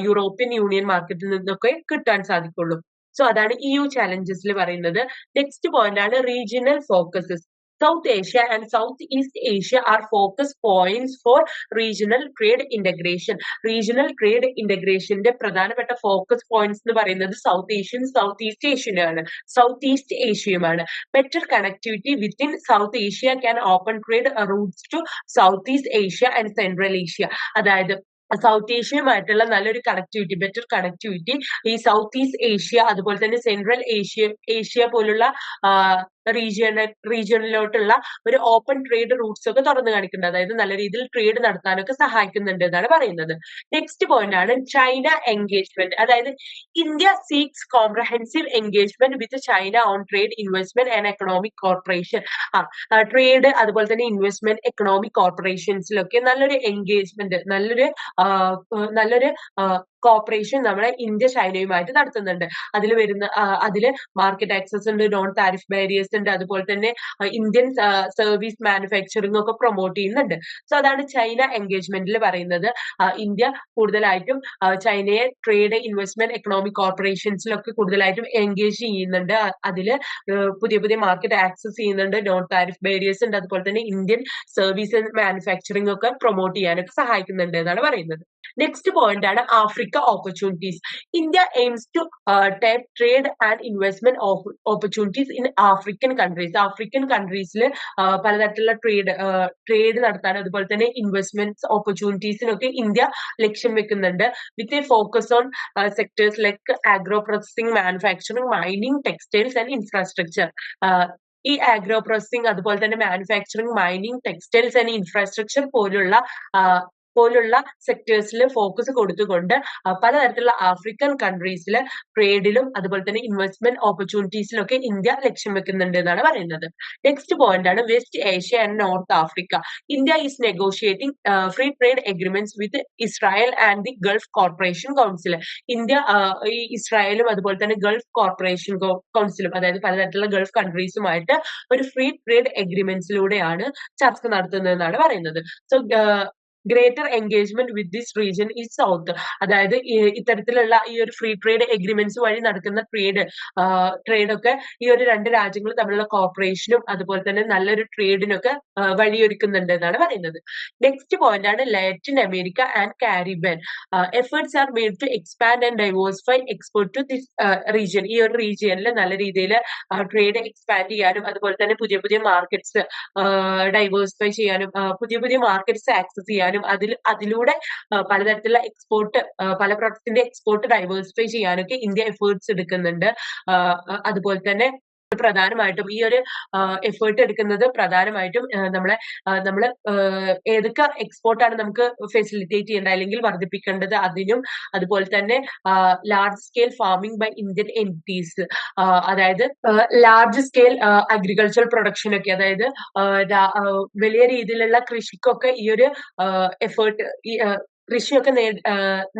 യൂറോപ്യൻ യൂണിയൻ മാർക്കറ്റിൽ നിന്നൊക്കെ കിട്ടാൻ സാധിക്കുള്ളൂ. സോ അതാണ് EU ചാലഞ്ചസിൽ പറയുന്നത്. നെക്സ്റ്റ് പോയിന്റ് ആണ് regional focuses. South Asia and Southeast Asia are focus points for regional trade integration. Regional trade integrationന്റെ പ്രധാനപ്പെട്ട ഫോക്കസ് പോയിന്റ്സ് എന്ന് പറയുന്നത് സൗത്ത് ഏഷ്യൻ, സൗത്ത് ഈസ്റ്റ് ഏഷ്യയാണ്. സൗത്ത് ഈസ്റ്റ് ഏഷ്യയുമാണ്. Better connectivity within South Asia can open trade routes to South East Asia and Central Asia. അതായത് South ഏഷ്യയുമായിട്ടുള്ള നല്ലൊരു connectivity, better connectivity ഈ സൗത്ത് ഈസ്റ്റ് ഏഷ്യ അതുപോലെ തന്നെ സെൻട്രൽ ഏഷ്യ പോലുള്ള റീജിയണിലോട്ടുള്ള ഒരു ഓപ്പൺ ട്രേഡ് റൂട്ട്സ് ഒക്കെ തുറന്നു കാണിക്കുന്നുണ്ട്. അതായത് നല്ല രീതിയിൽ ട്രേഡ് നടത്താനൊക്കെ സഹായിക്കുന്നുണ്ട് എന്നാണ് പറയുന്നത്. നെക്സ്റ്റ് പോയിന്റ് ആണ് ചൈന എൻഗേജ്മെന്റ്. അതായത് India seeks comprehensive engagement with China on trade, investment and economic corporation. Trade അതുപോലെ തന്നെ ഇൻവെസ്റ്റ്മെന്റ്, എക്കണോമിക് കോർപ്പറേഷൻസിലൊക്കെ നല്ലൊരു എൻഗേജ്മെന്റ്, നല്ലൊരു കോർപ്പറേഷൻ നമ്മളെ ഇന്ത്യ ചൈനയുമായിട്ട് നടത്തുന്നുണ്ട്. അതില് മാർക്കറ്റ് ആക്സസ് ഉണ്ട്, നോൺ താരിഫ് ബാരിയേഴ്സ് ഉണ്ട്, അതുപോലെ തന്നെ ഇന്ത്യൻ സർവീസ് മാനുഫാക്ചറിംഗ് ഒക്കെ പ്രൊമോട്ട് ചെയ്യുന്നുണ്ട്. സോ അതാണ് ചൈന എൻഗേജ്മെന്റിൽ പറയുന്നത്. ഇന്ത്യ കൂടുതലായിട്ടും ചൈനയെ ട്രേഡ്, ഇൻവെസ്റ്റ്മെന്റ്, എക്കണോമിക് കോർപ്പറേഷൻസിലൊക്കെ കൂടുതലായിട്ടും എൻഗേജ് ചെയ്യുന്നുണ്ട്. അതില് പുതിയ പുതിയ മാർക്കറ്റ് ആക്സസ് ചെയ്യുന്നുണ്ട്, നോൺ താരിഫ് ബാരിയേഴ്സ് ഉണ്ട്, അതുപോലെ തന്നെ ഇന്ത്യൻ സർവീസ് മാനുഫാക്ചറിംഗ് ഒക്കെ പ്രൊമോട്ട് ചെയ്യാനൊക്കെ സഹായിക്കുന്നുണ്ട് എന്നാണ് പറയുന്നത്. നെക്സ്റ്റ് പോയിന്റ് ആണ് Africa opportunities. India aims to tap trade and investment opportunities in African countries. African കൺട്രീസിൽ പലതരത്തിലുള്ള ട്രേഡ് നടത്താനും അതുപോലെ തന്നെ ഇൻവെസ്റ്റ്മെന്റ് ഓപ്പർച്യൂണിറ്റീസിനൊക്കെ ഇന്ത്യ ലക്ഷ്യം വെക്കുന്നുണ്ട്. With a focus on sectors like agro processing, manufacturing, mining, textiles and infrastructure. ഈ agro processing, അതുപോലെ തന്നെ manufacturing, mining, textiles and infrastructure പോലുള്ള സെക്ടേഴ്സിൽ ഫോക്കസ് കൊടുത്തുകൊണ്ട് പലതരത്തിലുള്ള ആഫ്രിക്കൻ കൺട്രീസിൽ ട്രേഡിലും അതുപോലെ തന്നെ ഇൻവെസ്റ്റ്മെന്റ് ഓപ്പർച്യൂണിറ്റീസിലൊക്കെ ഇന്ത്യ ലക്ഷ്യം വെക്കുന്നുണ്ട് എന്നാണ് പറയുന്നത്. നെക്സ്റ്റ് പോയിന്റ് ആണ് west Asia and north Africa. India is negotiating free trade agreements with Israel and the Gulf corporation council. India ഈ ഇസ്രായേലും അതുപോലെ തന്നെ ഗൾഫ് കോർപ്പറേഷൻ കൗൺസിലും, അതായത് പലതരത്തിലുള്ള ഗൾഫ് കൺട്രീസുമായിട്ട് ഒരു ഫ്രീ ട്രേഡ് എഗ്രിമെന്റ്സിലൂടെയാണ് ചർച്ച നടത്തുന്നതെന്നാണ് പറയുന്നത്. So greater engagement with this region is south. അതായത് ഇത്തരത്തിലുള്ള ഈ ഒരു ഫ്രീ ട്രേഡ് എഗ്രിമെന്റ്സ് വഴി നടക്കുന്ന ട്രേഡൊക്കെ ഈ ഒരു രണ്ട് രാജ്യങ്ങൾ തമ്മിലുള്ള കോർപ്പറേഷനും അതുപോലെ തന്നെ നല്ലൊരു ട്രേഡിനൊക്കെ വഴിയൊരുക്കുന്നുണ്ട് എന്നാണ് പറയുന്നത്. നെക്സ്റ്റ് പോയിന്റ് ആണ് Latin America and Caribbean. Efforts are made to expand and diversify export to this region. ഈ ഒരു റീജിയനിൽ നല്ല രീതിയിൽ ട്രേഡ് എക്സ്പാൻഡ് ചെയ്യാനും അതുപോലെ തന്നെ പുതിയ പുതിയ മാർക്കറ്റ്സ് ഡൈവേഴ്സിഫൈ ചെയ്യാനും പുതിയ പുതിയ മാർക്കറ്റ്സ് ആക്സസ് ചെയ്യാനും അതിലൂടെ പലതരത്തിലുള്ള പല പ്രൊഡക്റ്റിന്റെ എക്സ്പോർട്ട് ഡൈവേഴ്സിഫൈ ചെയ്യാനൊക്കെ ഇന്ത്യ എഫേർട്സ് എടുക്കുന്നുണ്ട്. അതുപോലെ തന്നെ പ്രധാനമായിട്ടും ഈ ഒരു എഫേർട്ട് എടുക്കുന്നത് പ്രധാനമായിട്ടും നമ്മള് ഏതൊക്കെ എക്സ്പോർട്ടാണ് നമുക്ക് ഫെസിലിറ്റേറ്റ് ചെയ്യേണ്ടത് അല്ലെങ്കിൽ വർദ്ധിപ്പിക്കേണ്ടത് അതിനും, അതുപോലെ തന്നെ large scale farming by Indian entities, അതായത് ലാർജ് സ്കെയിൽ അഗ്രികൾച്ചറൽ പ്രൊഡക്ഷൻ ഒക്കെ, അതായത് വലിയ രീതിയിലുള്ള കൃഷിക്കൊക്കെ ഈ ഒരു എഫേർട്ട് കൃഷിയൊക്കെ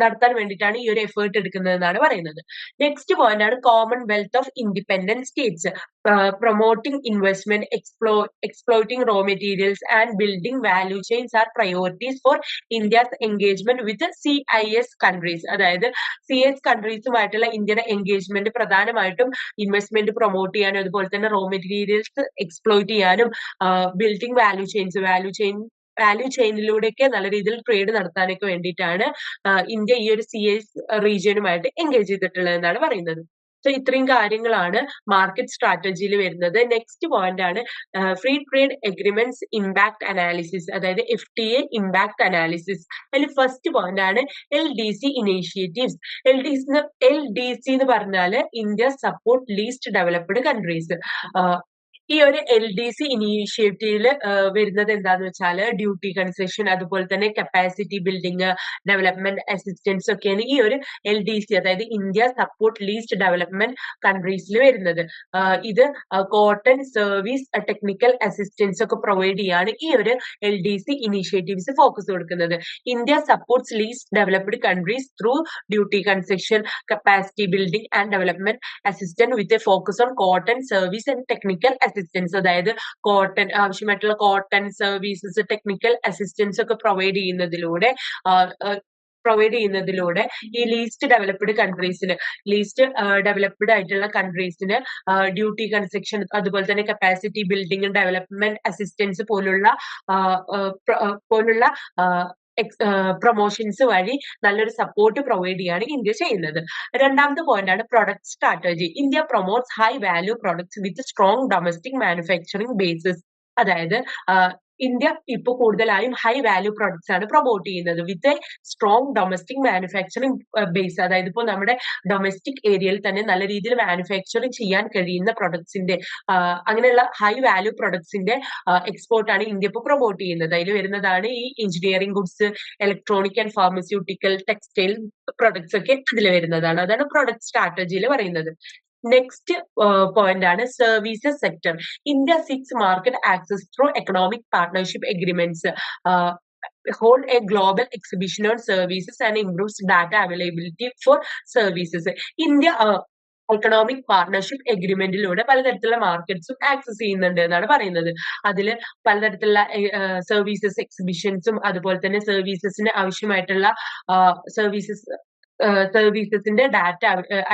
നടത്താൻ വേണ്ടിയിട്ടാണ് ഈ ഒരു എഫേർട്ട് എടുക്കുന്നത് എന്നാണ് പറയുന്നത്. നെക്സ്റ്റ് പോയിന്റ് ആണ് Commonwealth of independent States. Promoting investment, exploiting raw materials and building value chains are priorities for India's engagement with CIS countries. അതായത് CIS കൺട്രീസുമായിട്ടുള്ള ഇന്ത്യയുടെ എൻഗേജ്മെന്റ് പ്രധാനമായിട്ടും ഇൻവെസ്റ്റ്മെന്റ് പ്രൊമോട്ട് ചെയ്യാനും അതുപോലെ തന്നെ റോ മെറ്റീരിയൽസ് എക്സ്പ്ലോയിറ്റ് ചെയ്യാനും ബിൽഡിംഗ് വാല്യൂ ചെയിനിലൂടെയൊക്കെ നല്ല രീതിയിൽ ട്രേഡ് നടത്താനൊക്കെ വേണ്ടിയിട്ടാണ് ഇന്ത്യ ഈ ഒരു CIS റീജിയനുമായിട്ട് എൻഗേജ് ചെയ്തിട്ടുള്ളത് എന്നാണ് പറയുന്നത്. സോ ഇത്രയും കാര്യങ്ങളാണ് മാർക്കറ്റ് സ്ട്രാറ്റജിയിൽ വരുന്നത്. നെക്സ്റ്റ് പോയിന്റ് ആണ് free trade agreements impact analysis, അതായത് FTA ഇമ്പാക്ട് അനാലിസിസ്. അതിൽ ഫസ്റ്റ് പോയിന്റ് ആണ് LDC ഇനീഷ്യേറ്റീവ്സ്. LDC എന്ന് പറഞ്ഞാൽ India support least developed countries. ഈ ഒരു LDC ഇനീഷ്യേറ്റീവിൽ വരുന്നത് എന്താന്ന് വെച്ചാൽ ഡ്യൂട്ടി കൺസെഷൻ, അതുപോലെ തന്നെ കപ്പാസിറ്റി ബിൽഡിംഗ്, ഡെവലപ്മെന്റ് അസിസ്റ്റൻസ് ഒക്കെയാണ് ഈ ഒരു LDC, അതായത് ഇന്ത്യ സപ്പോർട്ട് ലീസ്റ്റ് ഡെവലപ്മെന്റ് കൺട്രീസിൽ വരുന്നത്. ഇത് കോട്ടൺ, സർവീസ്, ടെക്നിക്കൽ അസിസ്റ്റൻസ് ഒക്കെ പ്രൊവൈഡ് ചെയ്യാണ് ഈ ഒരു LDC ഇനീഷ്യേറ്റീവ്സ് ഫോക്കസ് കൊടുക്കുന്നത്. India supports least developed countries through duty concession, capacity building and development assistant with a focus on cotton, service and technical assistance. അതായത് ആവശ്യമായിട്ടുള്ള cotton, services, technical assistance ഒക്കെ provide ചെയ്യുന്നതിലൂടെ ഈ least developed ആയിട്ടുള്ള കൺട്രീസിന് duty concession, അതുപോലെ തന്നെ capacity building, development assistance പോലുള്ള promotions വഴി നല്ലൊരു സപ്പോർട്ട് പ്രൊവൈഡ് ചെയ്യാണ് ഇന്ത്യ ചെയ്യുന്നത്. രണ്ടാമത്തെ പോയിന്റ് ആണ് product strategy. India promotes high value products വിത്ത് സ്ട്രോങ് ഡൊമസ്റ്റിക് മാനുഫാക്ചറിംഗ് ബേസിസ്. അതായത് ഇന്ത്യ ഇപ്പൊ കൂടുതലായും ഹൈ വാല്യൂ പ്രൊഡക്ട്സ് ആണ് പ്രൊമോട്ട് ചെയ്യുന്നത് with a strong domestic manufacturing base. അതായത് ഇപ്പോൾ നമ്മുടെ ഡൊമസ്റ്റിക് ഏരിയയിൽ തന്നെ നല്ല രീതിയിൽ മാനുഫാക്ചറിങ് ചെയ്യാൻ കഴിയുന്ന പ്രൊഡക്ട്സിന്റെ അങ്ങനെയുള്ള ഹൈ വാല്യൂ പ്രൊഡക്ട്സിന്റെ എക്സ്പോർട്ടാണ് ഇന്ത്യ ഇപ്പോൾ പ്രൊമോട്ട് ചെയ്യുന്നത്. അതിൽ വരുന്നതാണ് ഈ engineering goods, electronic and pharmaceutical, textile products ഒക്കെ ഇതിൽ വരുന്നതാണ്. അതാണ് പ്രൊഡക്ട് സ്ട്രാറ്റജിയിൽ പറയുന്നത്. നെക്സ്റ്റ് പോയിന്റ് ആണ് services sector. India seeks market access through economic partnership agreements, hold a global exhibition on services and improves data availability for services. India economic partnership എഗ്രിമെന്റിലൂടെ പലതരത്തിലുള്ള മാർക്കറ്റ്സും access ചെയ്യുന്നുണ്ട് എന്നാണ് പറയുന്നത്. അതിൽ പലതരത്തിലുള്ള സർവീസസ് എക്സിബിഷൻസും അതുപോലെ തന്നെ സർവീസസിന് ആവശ്യമായിട്ടുള്ള സർവീസസിന്റെ ഡാറ്റ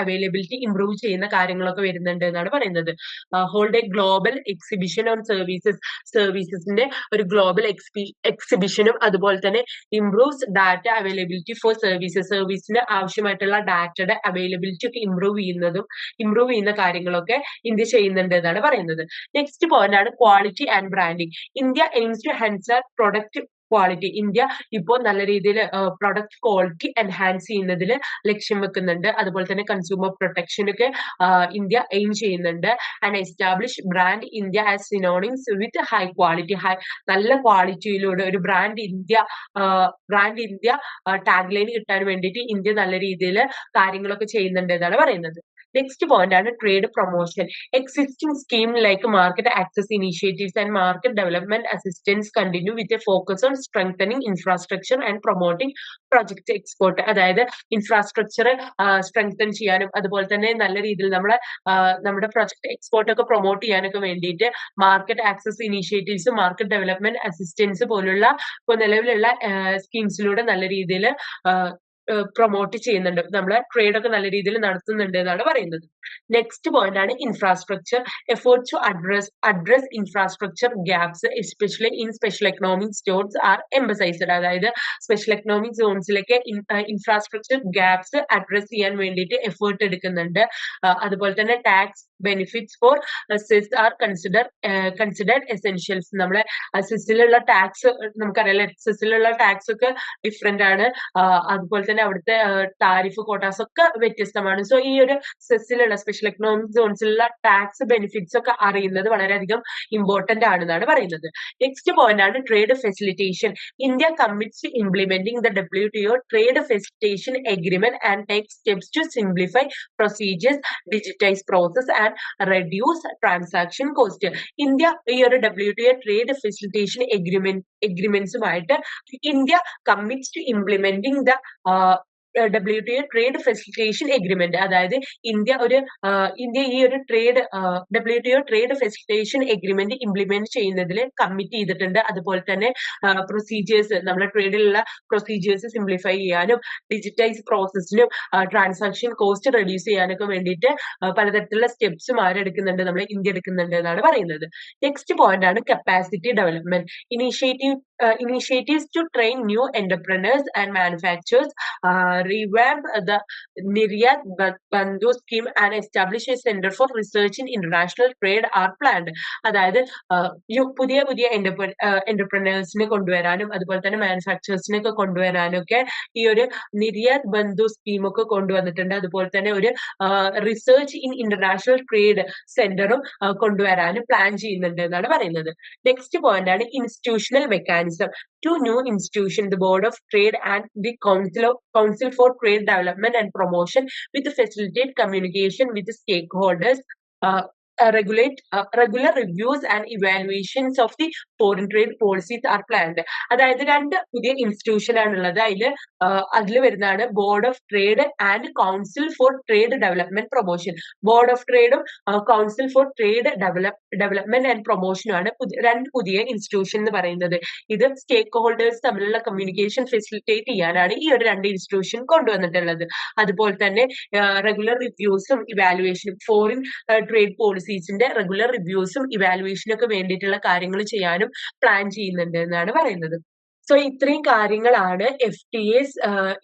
അവൈലബിലിറ്റി ഇംപ്രൂവ് ചെയ്യുന്ന കാര്യങ്ങളൊക്കെ വരുന്നുണ്ട് എന്നാണ് പറയുന്നത്. Hold a global exhibition on സർവീസസിന്റെ ഒരു ഗ്ലോബൽ എക്സിബിഷനും അതുപോലെ തന്നെ ഇംപ്രൂവ്സ് ഡാറ്റ അവൈലബിലിറ്റി ഫോർ സർവീസിന് ആവശ്യമായിട്ടുള്ള ഡാറ്റയുടെ അവൈലബിലിറ്റി ഒക്കെ ഇംപ്രൂവ് ചെയ്യുന്ന കാര്യങ്ങളൊക്കെ ഇന്ത്യ ചെയ്യുന്നുണ്ട് എന്നാണ് പറയുന്നത്. നെക്സ്റ്റ് പോയിന്റ് ആണ് quality and branding. India aims to enhance product quality. India ഇപ്പോൾ നല്ല രീതിയിൽ പ്രൊഡക്റ്റ് ക്വാളിറ്റി എൻഹാൻസ് ചെയ്യുന്നതിൽ ലക്ഷ്യം വെക്കുന്നുണ്ട്. അതുപോലെ തന്നെ കൺസ്യൂമർ പ്രൊട്ടക്ഷനൊക്കെ ഇന്ത്യ എയിം ചെയ്യുന്നുണ്ട്. And establish brand India as synonyms with high quality. നല്ല ക്വാളിറ്റിയിലൂടെ ഒരു ബ്രാൻഡ് ഇന്ത്യ ടാഗ് ലൈൻ കിട്ടാൻ വേണ്ടിയിട്ട് ഇന്ത്യ നല്ല രീതിയിൽ കാര്യങ്ങളൊക്കെ ചെയ്യുന്നുണ്ട് എന്നാണ് പറയുന്നത്. നെക്സ്റ്റ് പോയിന്റ് ആണ് trade promotion. Existing scheme like market access initiatives and market development assistance continue with a focus on strengthening infrastructure and promoting project export. അതായത് ഇൻഫ്രാസ്ട്രക്ചർ സ്ട്രെങ്തൻ ചെയ്യാനും അതുപോലെ തന്നെ നല്ല രീതിയിൽ നമ്മുടെ പ്രൊജക്ട് എക്സ്പോർട്ട് ഒക്കെ പ്രൊമോട്ട് ചെയ്യാനൊക്കെ വേണ്ടിയിട്ട് market access initiatives, market development assistance പോലുള്ള ഇപ്പോൾ നിലവിലുള്ള സ്കീംസിലൂടെ നല്ല രീതിയിൽ പ്രൊമോട്ട് ചെയ്യുന്നുണ്ട്. നമ്മളെ ട്രേഡ് ഒക്കെ നല്ല രീതിയിൽ നടത്തുന്നുണ്ട് എന്നാണ് പറയുന്നത്. നെക്സ്റ്റ് പോയിന്റ് ആണ് infrastructure. Efforts to address infrastructure gaps especially in special economic zones are emphasised. അതായത് സ്പെഷ്യൽ എക്കണോമിക് സോൺസിലേക്ക് ഇൻഫ്രാസ്ട്രക്ചർ ഗ്യാപ്സ് അഡ്രസ് ചെയ്യാൻ വേണ്ടിയിട്ട് എഫേർട്ട് എടുക്കുന്നുണ്ട്. അതുപോലെ തന്നെ tax benefits for SEZ are considered essentials. നമ്മളെ സെസ്സിലുള്ള ടാക്സ് നമുക്കറിയാം, സെസ്സിലുള്ള ടാക്സ് ഒക്കെ ഡിഫറെന്റ് ആണ്. അതുപോലെ തന്നെ അവിടുത്തെ ടാരിഫ് കോട്ടാസ് ഒക്കെ വ്യത്യസ്തമാണ്. സോ ഈ ഒരു സെസ്സിലുള്ള സ്പെഷ്യൽ എക്കണോമിക് സോൺസിലുള്ള ടാക്സ് ബെനിഫിറ്റ്സ് ഒക്കെ അറിയുന്നത് വളരെയധികം ഇമ്പോർട്ടന്റ് ആണെന്നാണ് പറയുന്നത്. നെക്സ്റ്റ് പോയിന്റ് ആണ് trade facilitation. India commits to implementing the WTO trade facilitation agreement and take steps to simplify procedures, digitise process and reduce transaction cost. India ഈ ഒരു WTO trade facilitation എഗ്രിമെന്റ്സുമായിട്ട് India commits to implementing the WTO trade facilitation agreement. അതായത് India ഈ ഒരു WTO trade facilitation agreement implement ചെയ്യുന്നതിൽ commit ചെയ്തിട്ടുണ്ട്. അതുപോലെ തന്നെ പ്രൊസീജിയേഴ്സ്, നമ്മുടെ ട്രേഡിലുള്ള പ്രൊസീജിയേഴ്സ് സിംപ്ലിഫൈ ചെയ്യാനും ഡിജിറ്റൈസ് പ്രോസസ്സിനും ട്രാൻസാക്ഷൻ കോസ്റ്റ് റെഡ്യൂസ് ചെയ്യാനൊക്കെ വേണ്ടിയിട്ട് പലതരത്തിലുള്ള സ്റ്റെപ്സും ആരെടുക്കുന്നുണ്ട്, നമ്മൾ ഇന്ത്യ എടുക്കുന്നുണ്ട് എന്നാണ് പറയുന്നത്. നെക്സ്റ്റ് പോയിന്റ് ആണ് capacity development. Initiatives to train new entrepreneurs and manufacturers, revamp the Niryat Bandhu scheme and establish a center for research in international trade are planned. അതായത് പുതിയ എന്റർപ്രണേഴ്സിനെ കൊണ്ടുവരാനും അതുപോലെ തന്നെ മാനുഫാക്ചറേഴ്സിനെ ഒക്കെ കൊണ്ടുവരാനും ഒക്കെ ഈ ഒരു നിര്യാത് ബന്ധു സ്കീമൊക്കെ കൊണ്ടുവന്നിട്ടുണ്ട്. അതുപോലെ തന്നെ ഒരു റിസർച്ച് ഇൻ ഇന്റർനാഷണൽ ട്രേഡ് സെന്ററും കൊണ്ടുവരാനും പ്ലാൻ ചെയ്യുന്നുണ്ട് എന്നാണ് പറയുന്നത്. നെക്സ്റ്റ് പോയിന്റ് ആണ് institutional mechanism. Two new institutions, the Board of Trade and the Council for Trade Development and Promotion, with facilitate communication with the stakeholders, regular reviews and evaluations of the foreign trade policies are planned. അതായത് രണ്ട് പുതിയ institution ആണുള്ളത്. അതിൽ വരുന്നതാണ് board of trade and council for trade development promotion. Board of ട്രേഡും council for trade development and പ്രൊമോഷനും ആണ് രണ്ട് പുതിയ ഇൻസ്റ്റിറ്റ്യൂഷൻ എന്ന് പറയുന്നത്. ഇത് സ്റ്റേക്ക് ഹോൾഡേഴ്സ് തമ്മിലുള്ള കമ്മ്യൂണിക്കേഷൻ ഫെസിലിറ്റേറ്റ് ചെയ്യാനാണ് ഈ ഒരു രണ്ട് ഇൻസ്റ്റിറ്റ്യൂഷൻ കൊണ്ടുവന്നിട്ടുള്ളത്. അതുപോലെ തന്നെ റെഗുലർ റിവ്യൂസും ഇവാലുവേഷനും, ഫോറിൻ ട്രേഡ് പോളിസീസിന്റെ റെഗുലർ റിവ്യൂസും ഇവാലുവേഷനും ഒക്കെ വേണ്ടിയിട്ടുള്ള കാര്യങ്ങൾ ചെയ്യാനും പ്ലാൻ ചെയ്യുന്നുണ്ട് എന്നാണ് പറയുന്നത്. സോ ഇത്രയും കാര്യങ്ങളാണ് FTA's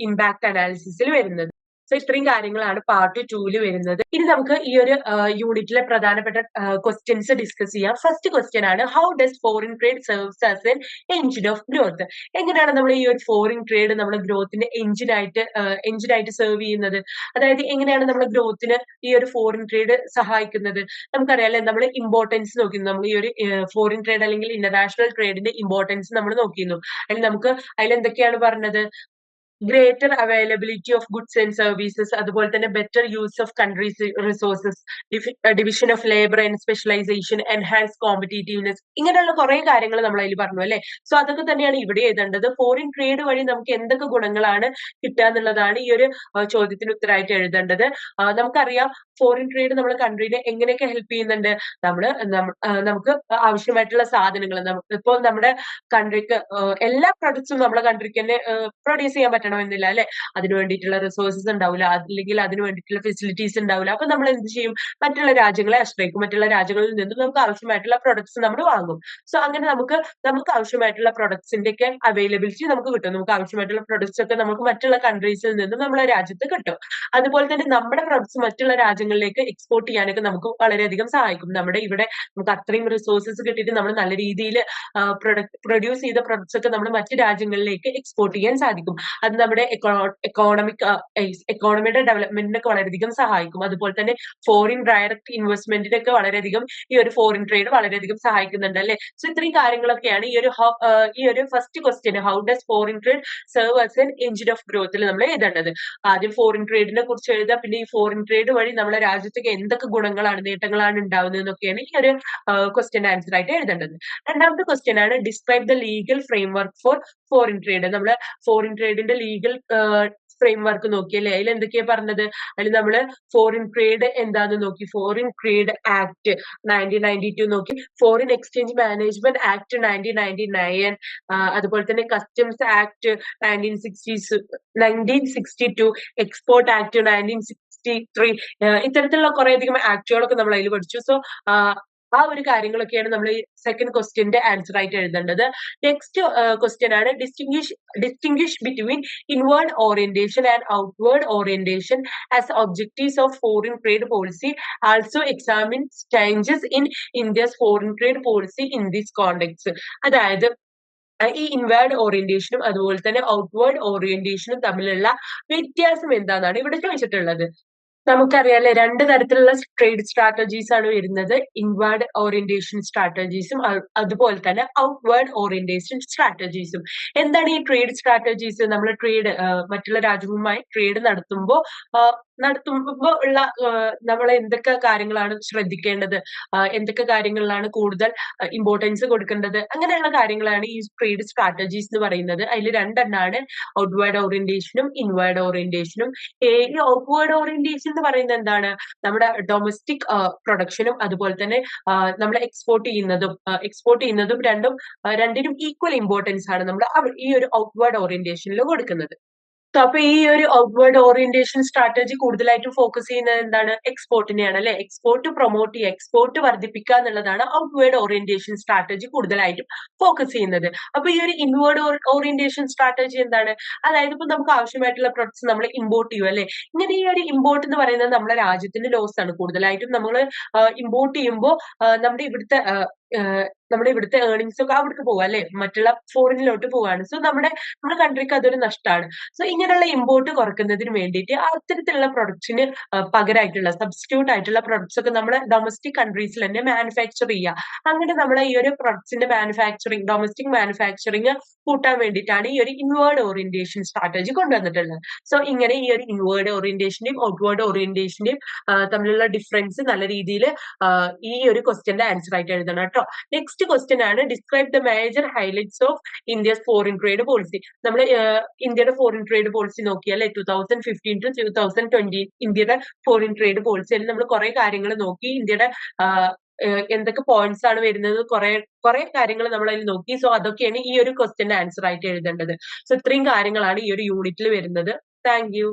ഇമ്പാക്ട് അനാലിസിസിൽ വരുന്നത്. സോ ഇത്രയും കാര്യങ്ങളാണ് പാർട്ട് 2 വരുന്നത്. ഇനി നമുക്ക് ഈ ഒരു യൂണിറ്റിലെ പ്രധാനപ്പെട്ട ക്വസ്റ്റ്യൻസ് ഡിസ്കസ് ചെയ്യാം. ഫസ്റ്റ് ക്വസ്റ്റ്യൻ ആണ്, how does foreign trade serves as an engine of growth? എങ്ങനെയാണ് നമ്മൾ ഈ ഒരു ഫോറിൻ ട്രേഡ് നമ്മുടെ ഗ്രോത്തിന്റെ എഞ്ചിനായിട്ട് സെർവ് ചെയ്യുന്നത്? അതായത് എങ്ങനെയാണ് നമ്മുടെ ഗ്രോത്തിന് ഈ ഒരു ഫോറിൻ ട്രേഡ് സഹായിക്കുന്നത്? നമുക്കറിയാലേ, നമ്മൾ ഇമ്പോർട്ടൻസ് നോക്കുന്നു. നമ്മൾ ഈ ഒരു ഫോറിൻ ട്രേഡ് അല്ലെങ്കിൽ ഇന്റർനാഷണൽ ട്രേഡിന്റെ ഇമ്പോർട്ടൻസ് നമ്മൾ നോക്കിയിരുന്നു. അതിൽ എന്തൊക്കെയാണ് പറഞ്ഞത്? Greater availability of goods and services, അതുപോലെ തന്നെ better use of countries resources, division of labour and specialisation, enhance competitiveness, ഇങ്ങനെയുള്ള കുറെ കാര്യങ്ങൾ നമ്മൾ അതിൽ പറഞ്ഞു അല്ലെ. സോ അതൊക്കെ തന്നെയാണ് ഇവിടെ എഴുതേണ്ടത്. ഫോറിൻ ട്രേഡ് വഴി നമുക്ക് എന്തൊക്കെ ഗുണങ്ങളാണ് കിട്ടുക എന്നുള്ളതാണ് ഈ ഒരു ചോദ്യത്തിന് ഉത്തരമായിട്ട് എഴുതേണ്ടത്. നമുക്കറിയാം ഫോറിൻ ട്രേഡ് നമ്മുടെ കൺട്രീനെ എങ്ങനെയൊക്കെ ഹെൽപ്പ് ചെയ്യുന്നുണ്ട്. നമുക്ക് ആവശ്യമായിട്ടുള്ള സാധനങ്ങൾ ഇപ്പോൾ നമ്മുടെ കൺട്രിക്ക് എല്ലാ പ്രൊഡക്ട്സും നമ്മുടെ കൺട്രിക്ക് തന്നെ പ്രൊഡ്യൂസ് ചെയ്യാൻ പറ്റണമെന്നില്ല അല്ലെ. അതിന് വേണ്ടിയിട്ടുള്ള റിസോഴ്സസ് ഉണ്ടാവില്ല, അല്ലെങ്കിൽ അതിന് വേണ്ടിയിട്ടുള്ള ഫെസിലിറ്റീസ് ഉണ്ടാവില്ല. അപ്പൊ നമ്മൾ എന്ത് ചെയ്യും? മറ്റുള്ള രാജ്യങ്ങളെ ആശ്രയിക്കും. മറ്റുള്ള രാജ്യങ്ങളിൽ നിന്നും നമുക്ക് ആവശ്യമായിട്ടുള്ള പ്രൊഡക്ട്സ് നമ്മൾ വാങ്ങും. സോ അങ്ങനെ നമുക്ക് ആവശ്യമായിട്ടുള്ള പ്രൊഡക്ട്സിന്റെ ഒക്കെ അവൈലബിലിറ്റി നമുക്ക് കിട്ടും. നമുക്ക് ആവശ്യമായിട്ടുള്ള പ്രൊഡക്ട്സ് ഒക്കെ നമുക്ക് മറ്റുള്ള കൺട്രീസിൽ നിന്നും നമ്മുടെ രാജ്യത്ത് കിട്ടും. അതുപോലെ തന്നെ നമ്മുടെ പ്രൊഡക്ട്സ് മറ്റുള്ള രാജ്യങ്ങളിലേക്ക് എക്സ്പോർട്ട് ചെയ്യാനൊക്കെ നമുക്ക് വളരെയധികം സഹായിക്കും. നമ്മുടെ ഇവിടെ നമുക്ക് അത്രയും റിസോഴ്സസ് കിട്ടിയിട്ട് നമ്മൾ നല്ല രീതിയിൽ പ്രൊഡ്യൂസ് ചെയ്ത പ്രൊഡക്ട്സ് ഒക്കെ നമ്മൾ മറ്റു രാജ്യങ്ങളിലേക്ക് എക്സ്പോർട്ട് ചെയ്യാൻ സാധിക്കും. അത് നമ്മുടെ എക്കോണമിയുടെ ഡെവലപ്മെന്റിനൊക്കെ വളരെയധികം സഹായിക്കും. അതുപോലെ തന്നെ ഫോറിൻ ഡയറക്ട് ഇൻവെസ്റ്റ്മെന്റിനൊക്കെ വളരെയധികം ഈ ഒരു ഫോറിൻ ട്രേഡ് വളരെയധികം സഹായിക്കുന്നുണ്ട് അല്ലെ. സോ ഇത്രയും കാര്യങ്ങളൊക്കെയാണ് ഈ ഒരു first question, how does foreign trade serve as an engine of ഗ്രോത്തിൽ നമ്മൾ എഴുതേണ്ടത്. ആദ്യം ഫോറിൻ ട്രേഡിനെ കുറിച്ച് എഴുതുക, പിന്നെ ഈ ഫോറിൻ ട്രേഡ് വഴി നമ്മുടെ രാജ്യത്തേക്ക് എന്തൊക്കെ ഗുണങ്ങളാണ്, നേട്ടങ്ങളാണ് ഉണ്ടാവുന്നത് എന്നൊക്കെയാണ് ഈ ഒരു ക്വസ്റ്റ്യൻ ആൻസർ ആയിട്ട് എഴുതേണ്ടത്. രണ്ടാമത്തെ ക്വസ്റ്റ്യൻ ആണ്, describe the legal framework for foreign trade. നമ്മള് ഫോറിൻ ട്രേഡിന്റെ ലീഗൽ ഫ്രെയിംവർക്ക് നോക്കി അല്ലെ. അതിൽ എന്തൊക്കെയാ പറഞ്ഞത്? അതിൽ നമ്മള് ഫോറിൻ ട്രേഡ് എന്താന്ന് നോക്കി. ഫോറിൻ ട്രേഡ് ആക്ട് 1992 നോക്കി, ഫോറിൻ എക്സ്ചേഞ്ച് മാനേജ്മെന്റ് ആക്ട് 1999, അതുപോലെ തന്നെ കസ്റ്റംസ് ആക്ട് 1962, എക്സ്പോർട്ട് ആക്ട് 1963, ഇത്തരത്തിലുള്ള കുറെ അധികം ആക്ടുകളൊക്കെ നമ്മൾ അതിൽ പഠിച്ചു. സോ ആ ഒരു കാര്യങ്ങളൊക്കെയാണ് നമ്മൾ ഈ സെക്കൻഡ് ക്വസ്റ്റ്യന്റെ ആൻസർ ആയിട്ട് എഴുതേണ്ടത്. നെക്സ്റ്റ് ക്വസ്റ്റ്യൻ ആണ്, distinguish between inward orientation and outward orientation as objectives of foreign trade policy. Also examine changes in India's foreign trade policy in this context. അതായത് ഈ ഇൻവേർഡ് ഓറിയന്റേഷനും അതുപോലെ തന്നെ ഔട്ട്വേർഡ് ഓറിയന്റേഷനും തമ്മിലുള്ള വ്യത്യാസം എന്താണെന്നാണ് ഇവിടെ ചോദിച്ചിട്ടുള്ളത്. നമുക്കറിയാലേ, രണ്ട് തരത്തിലുള്ള ട്രേഡ് സ്ട്രാറ്റജീസ് ആണ് വരുന്നത്. ഇൻവേർഡ് ഓറിയന്റേഷൻ സ്ട്രാറ്റജീസും അതുപോലെ തന്നെ ഔട്ട്വേർഡ് ഓറിയന്റേഷൻ സ്ട്രാറ്റജീസും. എന്താണ് ഈ ട്രേഡ് സ്ട്രാറ്റജീസ്? നമ്മൾ മറ്റുള്ള രാജ്യങ്ങളുമായി ട്രേഡ് നടത്തുമ്പോൾ ഉള്ള നമ്മൾ എന്തൊക്കെ കാര്യങ്ങളാണ് ശ്രദ്ധിക്കേണ്ടത്, എന്തൊക്കെ കാര്യങ്ങളിലാണ് കൂടുതൽ ഇമ്പോർട്ടൻസ് കൊടുക്കേണ്ടത്, അങ്ങനെയുള്ള കാര്യങ്ങളാണ് ഈ ട്രേഡ് സ്ട്രാറ്റജീസ് എന്ന് പറയുന്നത്. അതിൽ രണ്ടെണ്ണാണ് ഔട്ട്വേർഡ് ഓറിയന്റേഷനും ഇൻവേർഡ് ഓറിയന്റേഷനും. ഈ ഔട്ട്വേർഡ് ഓറിയന്റേഷൻ എന്ന് പറയുന്നത് എന്താണ്? നമ്മുടെ ഡൊമസ്റ്റിക് പ്രൊഡക്ഷനും അതുപോലെ തന്നെ നമ്മൾ എക്സ്പോർട്ട് ചെയ്യുന്നതും രണ്ടിനും ഈക്വൽ ഇമ്പോർട്ടൻസ് ആണ് നമ്മൾ ഈ ഒരു ഔട്ട്വേർഡ് ഓറിയന്റേഷനിൽ കൊടുക്കുന്നത്. അപ്പൊ ഈ ഒരു ഔട്ട്വേർഡ് ഓറിയന്റേഷൻ സ്ട്രാറ്റജി കൂടുതലായിട്ടും ഫോക്കസ് ചെയ്യുന്നത് എന്താണ്? എക്സ്പോർട്ടിനെയാണ് അല്ലെ. എക്സ്പോർട്ട് പ്രൊമോട്ട് ചെയ്യുക, എക്സ്പോർട്ട് വർദ്ധിപ്പിക്കുക എന്നുള്ളതാണ് ഔട്ട്വേർഡ് ഓറിയന്റേഷൻ സ്ട്രാറ്റജി കൂടുതലായിട്ടും ഫോക്കസ് ചെയ്യുന്നത്. അപ്പൊ ഈ ഒരു ഇൻവേർഡ് ഓറിയന്റേഷൻ സ്ട്രാറ്റജി എന്താണ്? അതായത് ഇപ്പൊ നമുക്ക് ആവശ്യമായിട്ടുള്ള പ്രൊഡക്ട്സ് നമ്മൾ ഇമ്പോർട്ട് ചെയ്യും അല്ലെ. ഇങ്ങനെ ഈ ഒരു ഇമ്പോർട്ട് എന്ന് പറയുന്നത് നമ്മുടെ രാജ്യത്തിന്റെ ലോസ് ആണ്. കൂടുതലായിട്ടും നമ്മൾ ഇമ്പോർട്ട് ചെയ്യുമ്പോൾ നമ്മുടെ ഇവിടുത്തെ ഏർണിങ്സ് ഒക്കെ അവിടേക്ക് പോകും അല്ലെ, മറ്റുള്ള ഫോറിനിലോട്ട് പോവാണ്. സോ നമ്മുടെ കൺട്രിക്ക് അതൊരു നഷ്ടമാണ്. സോ ഇങ്ങനെയുള്ള ഇമ്പോർട്ട് കുറയ്ക്കുന്നതിന് വേണ്ടിയിട്ട് അത്തരത്തിലുള്ള പ്രൊഡക്ട്സിന് പകരമായിട്ടുള്ള സബ്സ്റ്റിറ്റ്യൂട്ട് ആയിട്ടുള്ള പ്രൊഡക്ട്സ് ഒക്കെ നമ്മുടെ ഡൊമസ്റ്റിക് കൺട്രീസിൽ തന്നെ മാനുഫാക്ചർ ചെയ്യുക. അങ്ങനെ നമ്മളെ ഈ ഒരു പ്രൊഡക്ട്സിന്റെ ഡൊമസ്റ്റിക് മാനുഫാക്ചറിങ് കൂട്ടാൻ വേണ്ടിയിട്ടാണ് ഈ ഒരു ഇൻവേർഡ് ഓറിയന്റേഷൻ സ്ട്രാറ്റജി കൊണ്ടുവന്നിട്ടുള്ളത്. സോ ഇങ്ങനെ ഈ ഒരു ഇൻവേർഡ് ഓറിയന്റേഷന്റെയും ഔട്ട്വേർഡ് ഓറിയന്റേഷന്റെയും തമ്മിലുള്ള ഡിഫറൻസ് നല്ല രീതിയിൽ ഈ ഒരു ക്വസ്റ്റ്യന്റെ ആൻസർ ആയിട്ട് എഴുതണം കേട്ടോ. നെക്സ്റ്റ് ക്വസ്റ്റ്യൻ ആണ്, describe the major highlights of India's foreign trade policy. നമ്മൾ ഇന്ത്യയുടെ ഫോറിൻ ട്രേഡ് പോളിസി നോക്കിയാൽ 2015 to 2020 ഇന്ത്യയുടെ ഫോറിൻ ട്രേഡ് പോളിസിയിൽ നമ്മൾ കുറെ കാര്യങ്ങൾ നോക്കി. ഇന്ത്യയുടെ എന്തൊക്കെ പോയിന്റ്സ് ആണ് വരുന്നത്, കുറെ കാര്യങ്ങൾ നമ്മൾ അതിൽ നോക്കി. സോ അതൊക്കെയാണ് ഈ ഒരു ക്വസ്റ്റ്യന്റെ ആൻസർ ആയിട്ട് എഴുതേണ്ടത്. സോ ഇത്രയും കാര്യങ്ങളാണ് ഈ ഒരു യൂണിറ്റിൽ വരുന്നത്. Thank you.